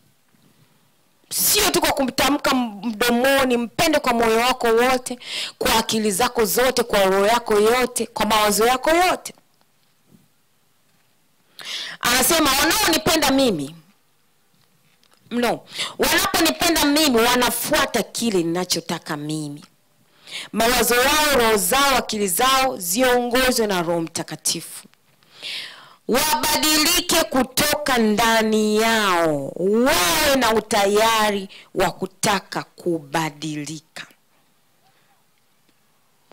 Speaker 3: Sio tu kwa kumtamka mdomoni. Mpende kwa moyo wako wote, kwa akili zako zote, kwa roho yako yote, kwa mawazo yako yote. Anasema wanaonipenda mimi, wanaponipenda mimi wanafuata kile ninachotaka mimi. Mawazo yao, roho zao, akili zao ziongozwe na Roho Mtakatifu. Wabadilike kutoka ndani yao, wawe na utayari wa kutaka kubadilika.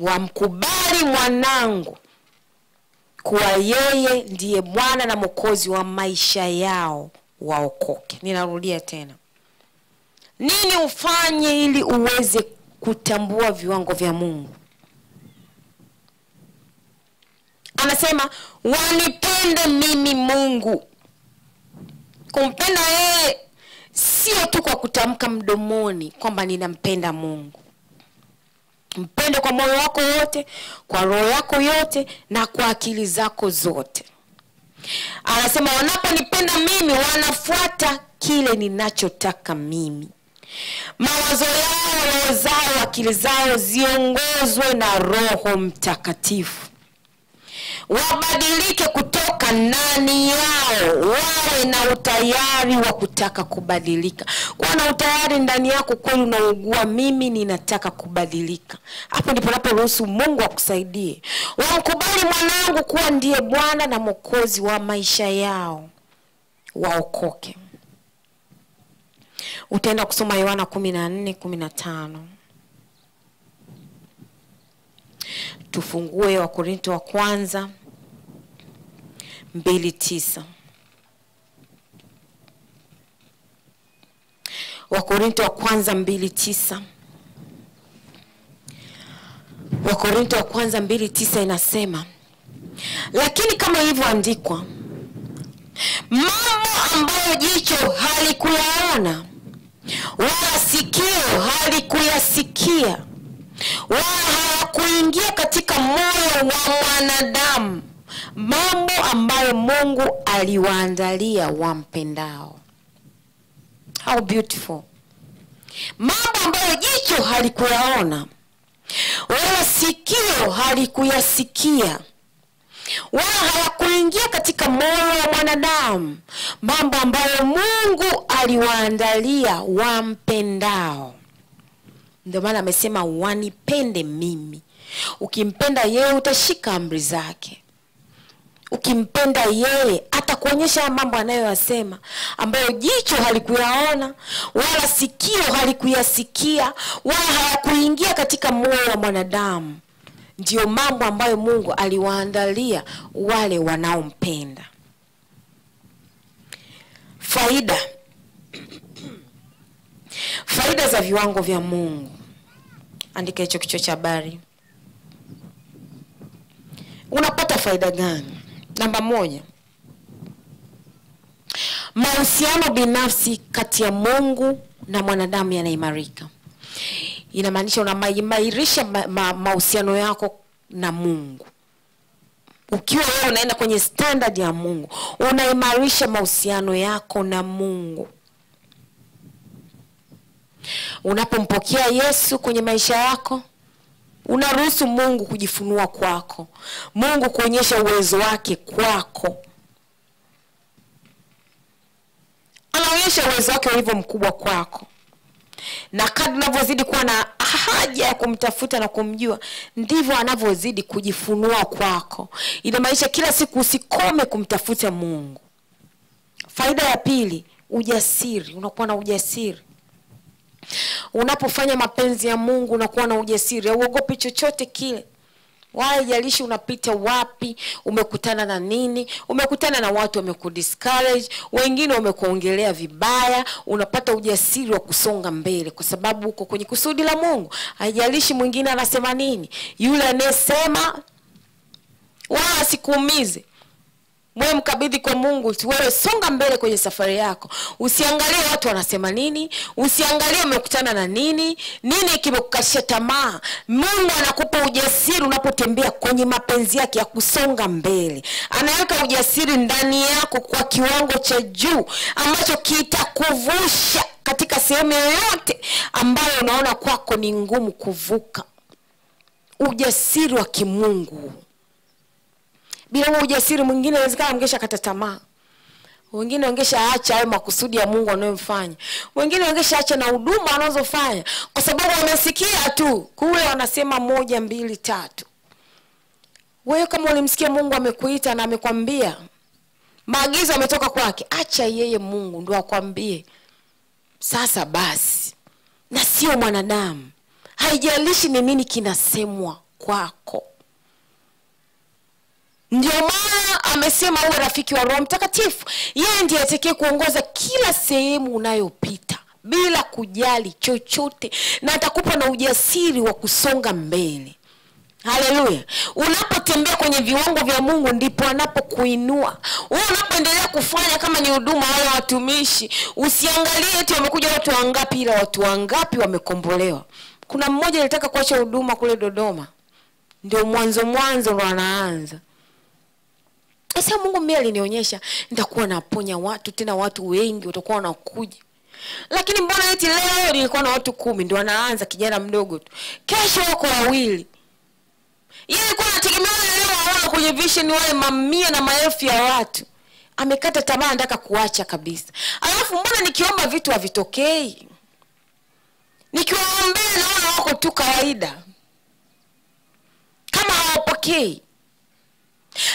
Speaker 3: Wamkubali mwanangu kuwa yeye ndiye Bwana na Mwokozi wa maisha yao, waokoke. Ninarudia tena. Nini ufanye ili uweze kutambua viwango vya Mungu? Anasema wanipende mimi Mungu. Kumpenda yeye sio tu kwa kutamka mdomoni kwamba ninampenda Mungu. Mpende kwa moyo wako wote, kwa roho yako yote, na kwa akili zako zote. Anasema wanaponipenda mimi wanafuata kile ninachotaka mimi. Mawazo yao, roho zao, akili zao ziongozwe na Roho Mtakatifu. Wabadilike kutoka ndani yao, wawe na utayari wa kutaka kubadilika. Kuwa na utayari ndani yako kweli unaugua, mimi ninataka kubadilika. Hapo ndipo unaporuhusu Mungu akusaidie. Wamkubali mwanangu kuwa ndiye Bwana na Mwokozi wa maisha yao, waokoke. Utaenda kusoma Yohana 14:15. Tufungue Wakorintho wa kwanza 2:9. Wakorintho wa kwanza 2:9. Wakorintho wa kwanza 2:9 inasema, lakini kama ilivyoandikwa, mambo ambayo jicho halikuyaona wala sikio halikuyasikia wala hayakuingia katika moyo wa mwanadamu, mambo ambayo Mungu aliwaandalia wampendao. How beautiful. Mambo ambayo jicho halikuyaona wala sikio halikuyasikia wala hayakuingia katika moyo wa mwanadamu, mambo ambayo Mungu aliwaandalia wampendao. Ndio maana amesema wanipende mimi. Ukimpenda yeye utashika amri zake. Ukimpenda yeye atakuonyesha mambo anayoyasema ambayo jicho halikuyaona wala sikio halikuyasikia wala hayakuingia katika moyo wa mwanadamu. Ndio mambo ambayo Mungu aliwaandalia wale wanaompenda. Faida za viwango vya Mungu. Andika hicho kichwa cha habari. Unapata faida gani? Namba 1. Mahusiano binafsi kati ya Mungu na mwanadamu yanaimarika. Inamaanisha unaimarisha mahusiano yako na Mungu. Ukiwa wewe unaenda kwenye standard ya Mungu, unaimarisha mahusiano yako na Mungu. Unapompokea Yesu kwenye maisha yako, unaruhusu Mungu kujifunua kwako, Mungu kuonyesha uwezo wake kwako. Anaonyesha uwezo wake ulivyo mkubwa kwako. Na kadri unavyozidi kuwa na haja ya kumtafuta na kumjua, ndivyo anavyozidi kujifunua kwako. Inamaanisha kila siku usikome kumtafuta Mungu. Faida ya pili, ujasiri. Unakuwa na ujasiri. Unapofanya mapenzi ya Mungu unakuwa na ujasiri. Hauogopi chochote kile. Wala haijalishi unapita wapi, umekutana na nini, umekutana na watu wamekudiscourage, wengine wamekuongelea vibaya, unapata ujasiri wa kusonga mbele kwa sababu uko kwenye kusudi la Mungu. Haijalishi mwingine anasema nini, yule anayesema wala asikuumize. Wewe mkabidhi kwa Mungu, wewe songa mbele kwenye safari yako. Usiangalie watu wanasema nini, usiangalie umekutana na nini kimekukashia tamaa. Mungu anakupa ujasiri unapotembea kwenye mapenzi yake ya kusonga mbele. Anaweka ujasiri ndani yako kwa kiwango cha juu ambacho kitakuvusha katika sehemu yoyote ambayo unaona kwako ni ngumu kuvuka. Ujasiri wa kimungu. Bila ujasiri mwingine inawezekana mngesha kata tamaa. Wengine wangesha acha hayo makusudi ya Mungu anayofanya. Wengine wangesha acha na huduma anazofanya kwa sababu wamesikia tu kule wanasema 1 2 3. Wewe kama ulimsikia Mungu amekuita na amekwambia maagizo yametoka kwake, acha yeye Mungu ndio akwambie. Sasa basi, na sio mwanadamu. Haijalishi ni nini kinasemwa kwako. Ndio maana amesema uwe rafiki wa Roho Mtakatifu. Yeye ndiye atakaye kuongoza kila sehemu unayopita bila kujali chochote, na atakupa na ujasiri wa kusonga mbele. Haleluya. Unapotembea kwenye viwango vya Mungu ndipo anapokuinua. Wewe unapoendelea kufanya kama ni huduma wale watumishi, usiangalie eti wamekuja watu wangapi, ila watu wangapi wamekombolewa. Kuna mmoja alitaka kuacha huduma kule Dodoma. Ndio mwanzo ndo anaanza. Sasa Mungu mimi alinionyesha nitakuwa naponya watu, tena watu wengi watakuwa wanakuja. Lakini mbona eti leo nilikuwa na watu 10 ndio anaanza kijana mdogo tu. Kesho wako 2. Yeye alikuwa anategemea leo aone kwenye vision wale mamia na maelfu ya watu. Amekata tamaa, anataka kuacha kabisa. Alafu mbona nikiomba vitu havitokei? Nikiwaombea naona wako tu kawaida. Kama hawapokei.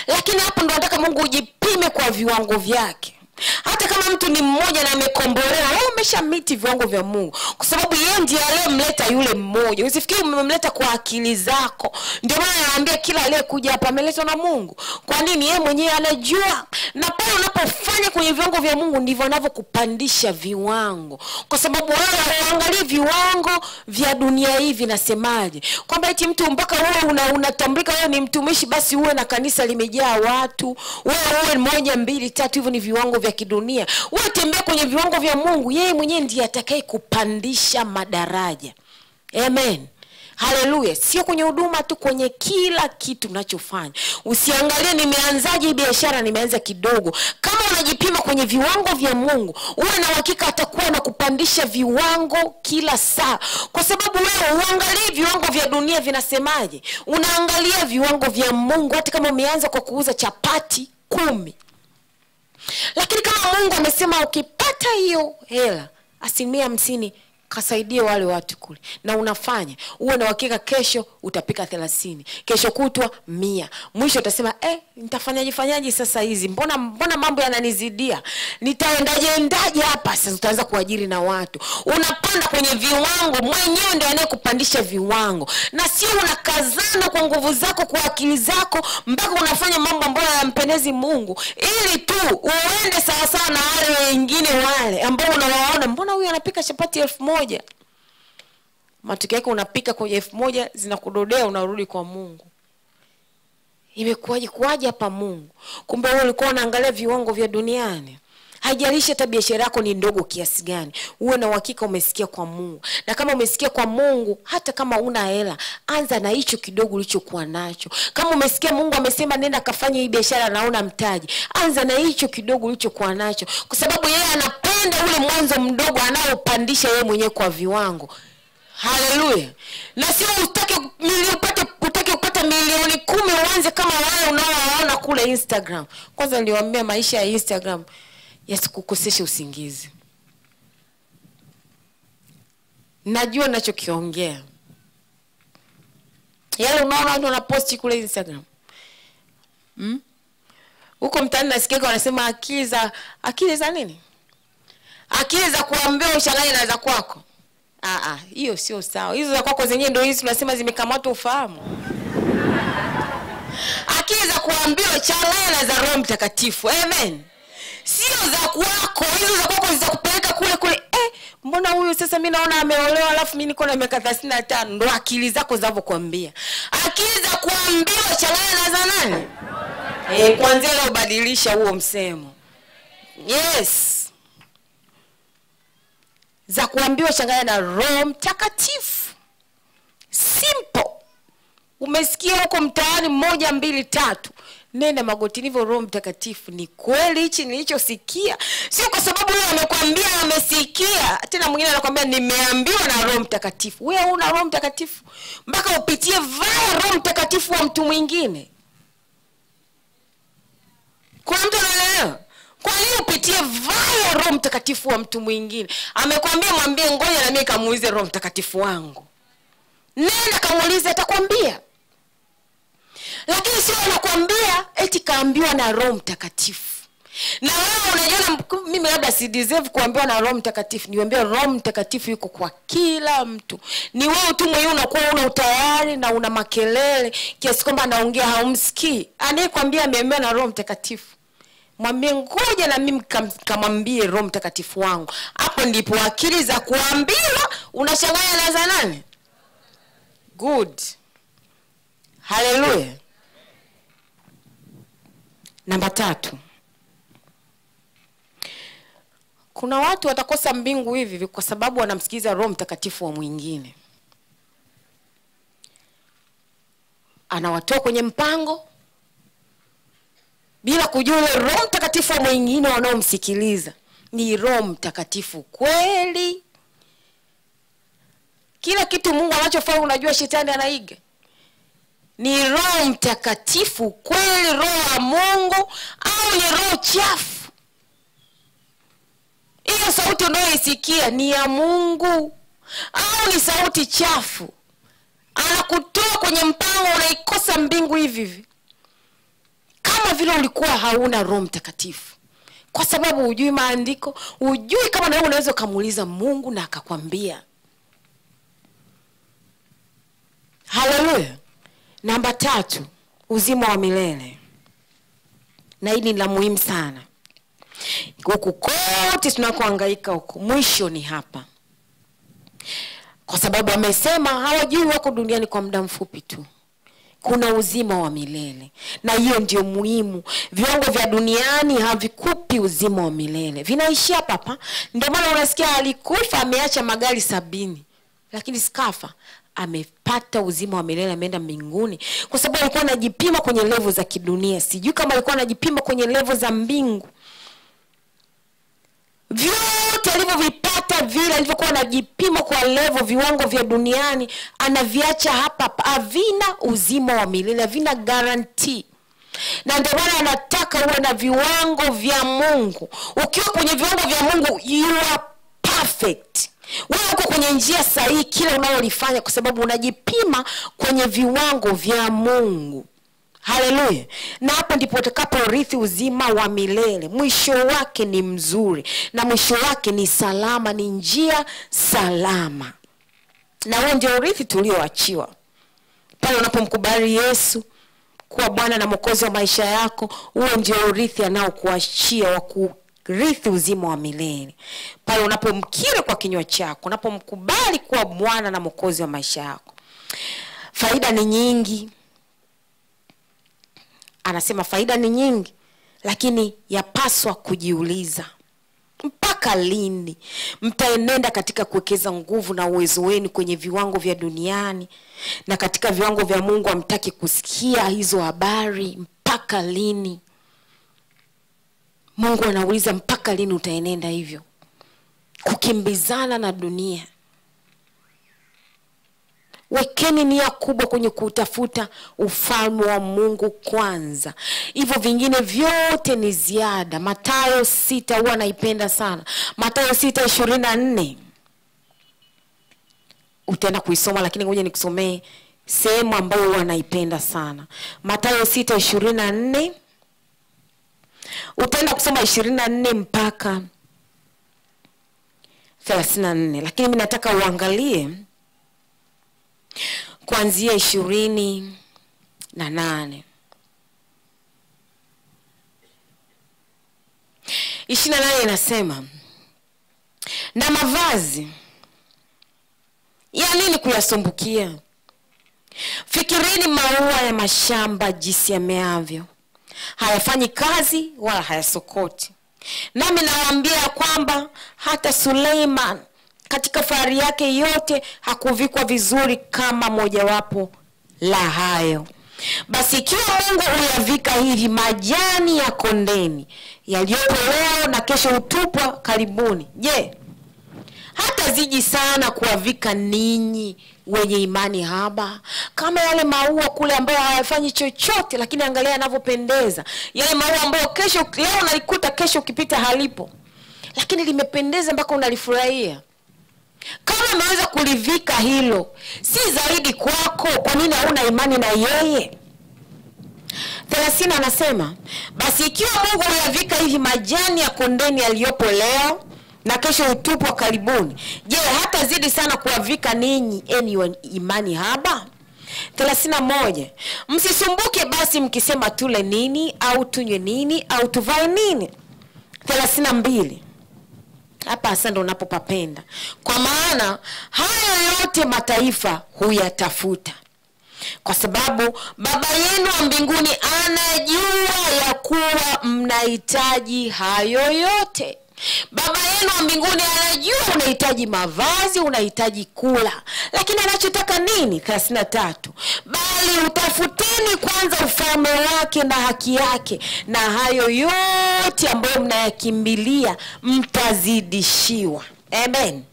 Speaker 3: Lakini hapo ndo nataka Mungu ujipime kwa viwango vyake. Hata kama mtu ni mmoja na amekombolewa, wewe umeshamiti viwango vya Mungu, kwa sababu yeye ndiye aliyemleta yule mmoja. Usifikiri umemleta kwa akili zako. Ndio maana naambia kila aliyekuja hapa ameletwa na Mungu. Kwa nini? Yeye mwenyewe anajua. Na pale unapofanya kwenye viwango vya Mungu ndivyo anavyokupandisha viwango. Kwa sababu wewe uangalie viwango vya dunia hii vinasemaje. Kwamba eti mtu mpaka wewe unatambulika wewe ni mtumishi, basi uwe na kanisa limejaa watu, wewe 1 2 3, hivyo ni viwango vya kidunia. Wewe tembea kwenye viwango vya Mungu, yeye mwenyewe ndiye atakaye kupandisha madaraja. Amen. Haleluya. Sio kwenye huduma tu, kwenye kila kitu unachofanya. Usiangalie nimeanzaje biashara, nimeanza kidogo. Kama unajipima kwenye viwango vya Mungu, uwe na uhakika atakuwa na kupandisha viwango kila saa. Kwa sababu wewe uangalie viwango vya dunia vinasemaje. Unaangalia viwango vya Mungu. Hata kama umeanza kwa kuuza chapati 10, lakini kama Mungu amesema ukipata hiyo hela 50% kasaidie wale watu kule, na unafanya, uwe na uhakika kesho utapika 30, kesho kutwa 100. Mwisho utasema nitafanyaje sasa hizi? Mbona mambo yananizidia? Nitaendaje hapa? Sasa utaanza kuajiri na watu. Unapanda kwenye viwango, mwenyewe ndio anayekupandisha viwango. Na sio unakazana kwa nguvu zako, kwa akili zako, mpaka unafanya mambo ambayo hayampendezi Mungu ili tu uende sawa sawa na wale wengine wale ambao unawaona, mbona huyu anapika chapati 1000? Matokeo yake unapika kwenye 1000 zinakudodea, unarudi kwa Mungu. Imekuwaje hapa Mungu? Kumbe wewe ulikuwa unaangalia viwango vya duniani. Haijalishi hata biashara yako ni ndogo kiasi gani, uwe na uhakika umesikia kwa Mungu. Na kama umesikia kwa Mungu, hata kama una hela, anza na hicho kidogo ulichokuwa nacho. Kama umesikia Mungu amesema nenda kafanye hii biashara na una mtaji, anza na hicho kidogo ulichokuwa nacho, kwa sababu yeye anapenda ule mwanzo mdogo anaopandisha yeye mwenyewe kwa viwango. Haleluya. Na sio utake kupata milioni 10 uanze kama wale unaowaona kule Instagram. Kwanza niliwaambia maisha ya Instagram yasikukoseshe usingizi. Najua ninachokiongea. Yale unaona watu wanaposti kule Instagram. Huko mtaani nasikia wanasema akili za nini? Akili za kuambia ushangae na za kwako. Hiyo sio sawa. Hizo za kwako zenyewe ndio hizo tunasema zimekamatwa ufahamu. Akili za kuambiwa changanya na za Roho Mtakatifu. Amen. Sio za kwako. Hizo za kwako zitakupeleka kule. Mbona huyu sasa mimi naona ameolewa alafu mimi niko na miaka 35? Ndio akili zako zinavyokuambia. Akili za kuambiwa changanya na za nani? Kwanza leo badilisha huo msemo. Yes. Za kuambiwa changanya na Roho Mtakatifu. Simple. Umesikia huko mtaani 1 2 3, nenda magotini hivyo Roho Mtakatifu. Ni kweli hichi nilichosikia? Sio kwa sababu yeye amekwambia amesikia. Tena mwingine anakuambia nimeambiwa na Roho Mtakatifu. Wewe una Roho Mtakatifu mpaka upitie vile Roho Mtakatifu wa mtu mwingine? Kwa mtu anaelewa? Kwa nini upitie vile Roho Mtakatifu wa mtu mwingine? Amekwambia mwambie ngoja na mimi kamuulize Roho Mtakatifu wangu. Nenda kamuulize, atakwambia. Lakini sio anakuambia eti kaambiwa na Roho Mtakatifu. Na wewe unajiona mimi labda si deserve kuambiwa na Roho Mtakatifu. Niambie Roho Mtakatifu yuko kwa kila mtu. Ni wewe tu mwenyewe unakuwa una utayari na una makelele kiasi kwamba anaongea haumsikii. Anayekwambia ameambiwa na Roho Mtakatifu, mwambie ngoja na mimi kamwambie Roho Mtakatifu wangu. Hapo ndipo akili za kuambiwa unachanganya na za nani? Good. Hallelujah. Namba 3. Kuna watu watakosa mbingu hivi kwa sababu wanamsikiza Roho Mtakatifu wa mwingine. Anawatoa kwenye mpango bila kujua Roho Mtakatifu wa mwingine wanaomsikiliza ni Roho Mtakatifu kweli. Kila kitu Mungu anachofanya unajua shetani anaiga. Ni Roho Mtakatifu kweli, Roho wa Mungu au ni roho chafu? Hiyo sauti unayoisikia ni ya Mungu au ni sauti chafu? Anakutoa kwenye mpango, unaikosa mbingu hivi. Kama vile ulikuwa hauna Roho Mtakatifu. Kwa sababu hujui maandiko, hujui kama na wewe unaweza kumuuliza Mungu na akakwambia. Haleluya. Namba 3, uzima wa milele. Na hili ni la muhimu sana. Huku kote tunakohangaika huku, mwisho ni hapa. Kwa sababu amesema hawajui wako duniani kwa muda mfupi tu. Kuna uzima wa milele. Na hiyo ndio muhimu. Viwango vya duniani havikupi uzima wa milele. Vinaishia hapa. Ndio maana unasikia alikufa ameacha magari 70. Lakini sikafa. Amepata uzima wa milele, ameenda mbinguni. Kwa sababu alikuwa anajipima kwenye level za kidunia. Sijui kama alikuwa anajipima kwenye level za mbingu. Vyote alivyovipata vile alivyokuwa anajipima kwa level viwango vya duniani, anaviacha hapa. Havina uzima wa milele, havina guarantee. Na ndio maana anataka uwe na viwango vya Mungu. Ukiwa kwenye viwango vya Mungu, you are perfect. Wewe uko kwenye njia sahihi kila unalolifanya, kwa sababu unajipima kwenye viwango vya Mungu. Haleluya. Na hapo ndipo utakaporithi uzima wa milele. Mwisho wake ni mzuri, na mwisho wake ni salama, ni njia salama. Na huo ndio urithi tulioachiwa. Pale unapomkubali Yesu kuwa Bwana na Mwokozi wa maisha yako, huo ndio urithi anaokuachia wa kurithi uzima wa milele. Pale unapomkiri kwa kinywa chako, unapomkubali kuwa Bwana na Mwokozi wa maisha yako. Faida ni nyingi. Anasema faida ni nyingi, lakini yapaswa kujiuliza, mpaka lini mtaenenda katika kuwekeza nguvu na uwezo wenu kwenye viwango vya duniani, na katika viwango vya Mungu hamtaki kusikia hizo habari? Mpaka lini? Mungu anauliza, mpaka lini utaenenda hivyo, kukimbizana na dunia? Wekeni nia kubwa kwenye kutafuta ufalme wa Mungu kwanza. Hivyo vingine vyote ni ziada. Mathayo 6 huwa naipenda sana. Mathayo 6:24. Utaenda kuisoma, lakini ngoja nikusomee sehemu ambayo huwa naipenda sana. Mathayo 6:24. Utaenda kusoma 24 mpaka 34. Lakini mimi nataka uangalie kuanzia 28. 28 inasema, na mavazi ya nini kuyasumbukia? Fikirini maua ya mashamba jinsi yameavyo. Hayafanyi kazi wala hayasokoti. Nami nawaambia kwamba hata Suleiman katika fahari yake yote hakuvikwa vizuri kama mojawapo la hayo. Basi ikiwa Mungu huyavika hivi majani ya kondeni yaliyopo leo na kesho hutupwa karibuni, je, hata ziji sana kuwavika ninyi wenye imani haba? Kama yale maua kule ambayo hayafanyi chochote, lakini angalia yanavyopendeza. Yale maua ambayo kesho leo unalikuta, kesho ukipita halipo, lakini limependeza mpaka unalifurahia. Kama ameweza kulivika hilo, si zaidi kwako? Kwa nini hauna imani na yeye? 30 anasema, basi ikiwa Mungu huyavika hivi majani ya kondeni yaliyopo leo na kesho hutupwa karibuni, je, hata zidi sana kuwavika ninyi enyi imani haba? 31, msisumbuke basi mkisema tule nini au tunywe nini au tuvae nini. 32, hapa hasa ndo unapopapenda, kwa maana hayo yote mataifa huyatafuta, kwa sababu Baba yenu wa mbinguni anajua ya kuwa mnahitaji hayo yote. Baba yenu wa mbinguni anajua unahitaji mavazi, unahitaji kula, lakini anachotaka nini? 33, bali utafuteni kwanza ufalme wake na haki yake, na hayo yote ambayo mnayakimbilia mtazidishiwa. Amen.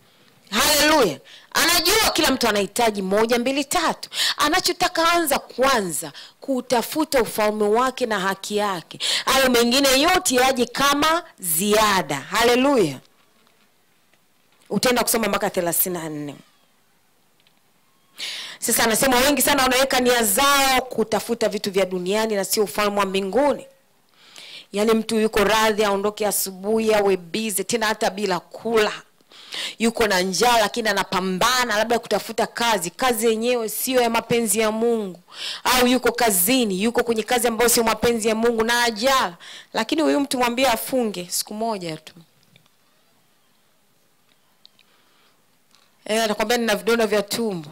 Speaker 3: Haleluya. Anajua kila mtu anahitaji 1, 2, 3. Anachotaka anza kwanza kutafuta ufalme wake na haki yake. Hayo mengine yote yaje kama ziada. Haleluya. Utaenda kusoma mpaka 34. Sasa anasema wengi sana wanaweka nia zao kutafuta vitu vya duniani na sio ufalme wa mbinguni. Yaani mtu yuko radhi aondoke asubuhi awe busy tena hata bila kula. Yuko na njaa lakini anapambana labda kutafuta kazi yenyewe sio ya mapenzi ya Mungu, au yuko kazini, yuko kwenye kazi ambayo sio mapenzi ya Mungu na ajala, lakini huyu mtu mwambie afunge siku moja tu. Atakwambia nina vidonda vya tumbo.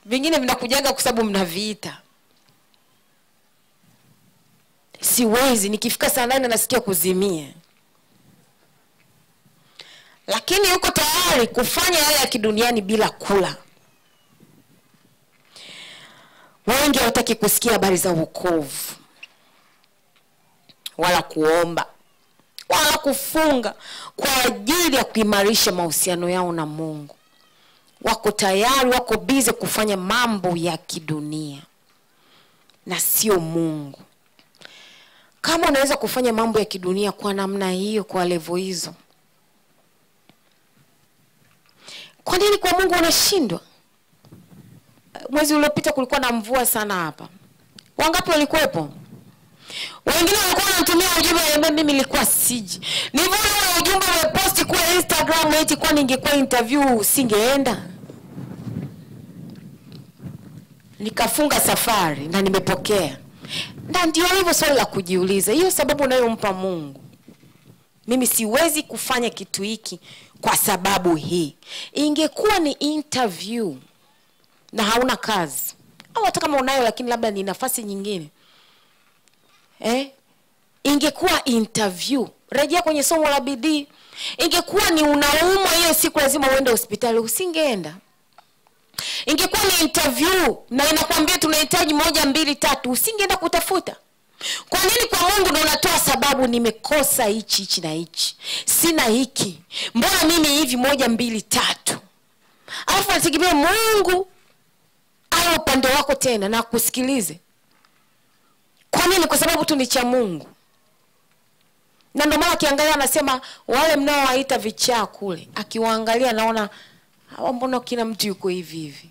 Speaker 3: Vingine vinakujaga kwa sababu mnaviita. Siwezi, nikifika saa 9 nasikia kuzimia. Lakini yuko tayari kufanya yale ya kiduniani bila kula. Wengi hawataki kusikia habari za wokovu, wala kuomba, wala kufunga kwa ajili ya kuimarisha mahusiano yao na Mungu. Wako tayari, wako busy kufanya mambo ya kidunia na sio Mungu. Kama unaweza kufanya mambo ya kidunia kwa namna hiyo, kwa level hizo, kwa nini kwa Mungu unashindwa? Mwezi uliopita kulikuwa na mvua sana hapa. Wangapi walikuwepo? Wengine walikuwa wanatumia ujumbe ambao mimi nilikuwa siji. Nilipoona ujumbe wa post kwa Instagram eti kwa ningekuwa interview singeenda. Nikafunga safari na nimepokea. Na ndio hivyo swali la kujiuliza. Hiyo sababu unayompa Mungu. Mimi siwezi kufanya kitu hiki kwa sababu hii. Ingekuwa ni interview na hauna kazi, au hata kama unayo lakini labda ni nafasi nyingine, ingekuwa interview, rejea kwenye somo la bidii. Ingekuwa ni unaumwa hiyo siku lazima uende hospitali, usingeenda. Ingekuwa ni interview na inakwambia tunahitaji 1 2 3, usingeenda kutafuta. Kwa nini kwa Mungu ndo unatoa sababu? Nimekosa hichi na hichi, sina hiki, mbona mimi hivi 1 2 3? Alafu nategemea Mungu awe upande wako tena na kusikilize. Kwa nini? Kwa sababu tu ni cha Mungu. Na ndio maana akiangalia anasema wale mnaowaita vichaa kule, akiwaangalia anaona hawa mbona kila mtu yuko hivi hivi.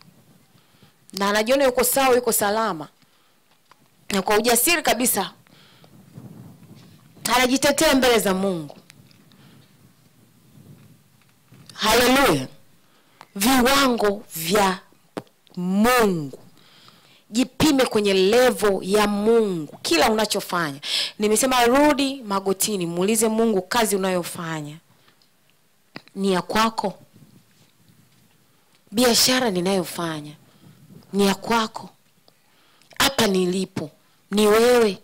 Speaker 3: Na anajiona yuko sawa, yuko salama. Na kwa ujasiri kabisa anajitetea mbele za Mungu. Haleluya. Viwango vya Mungu. Jipime kwenye level ya Mungu kila unachofanya. Nimesema rudi magotini, muulize Mungu, kazi unayofanya ni ya kwako? Biashara ninayofanya ni ya kwako? Hapa nilipo ni wewe?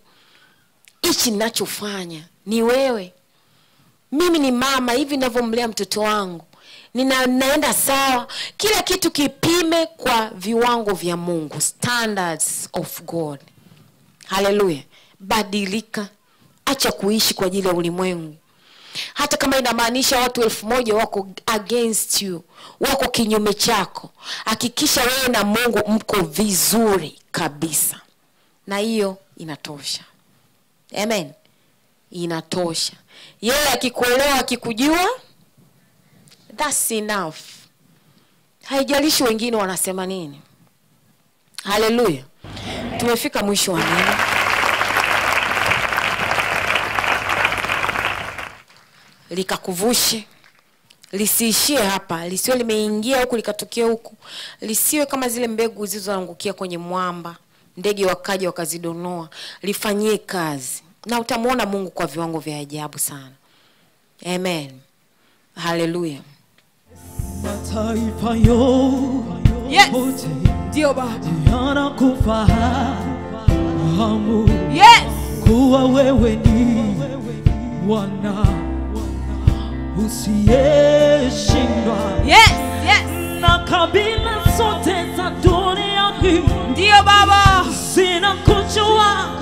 Speaker 3: Hichi ninachofanya ni wewe? Mimi ni mama, hivi ninavyomlea mtoto wangu naenda sawa? Kila kitu kipime kwa viwango vya Mungu, standards of God. Hallelujah. Badilika, acha kuishi kwa ajili ya ulimwengu. Hata kama inamaanisha watu 1000 wako against you, wako kinyume chako, hakikisha wewe na Mungu mko vizuri kabisa. Na hiyo inatosha. Amen. Inatosha. Yeye akikuelewa, akikujua, that's enough. Haijalishi wengine wanasema nini. Hallelujah. Tumefika mwisho wa neno. Likakuvushe, lisiishie hapa, lisiwe limeingia huku likatokea huku, lisiwe kama zile mbegu zilizoangukia kwenye mwamba, ndege wakaja wakazidonoa. Lifanyie kazi na utamuona Mungu kwa viwango vya ajabu sana. Amen. Hallelujah.
Speaker 1: Mataifa yote
Speaker 2: Ndio Baba.
Speaker 1: yanakufahamu kuwa wewe ni Bwana usiyeshindwa. Na kabila zote za dunia hii.
Speaker 2: Ndio Baba.
Speaker 1: Sina kujua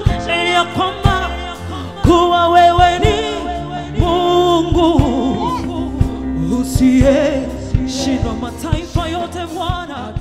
Speaker 1: ya kwamba kuwa wewe ni Mungu usiyeshindwa. Mataifa yote Bwana,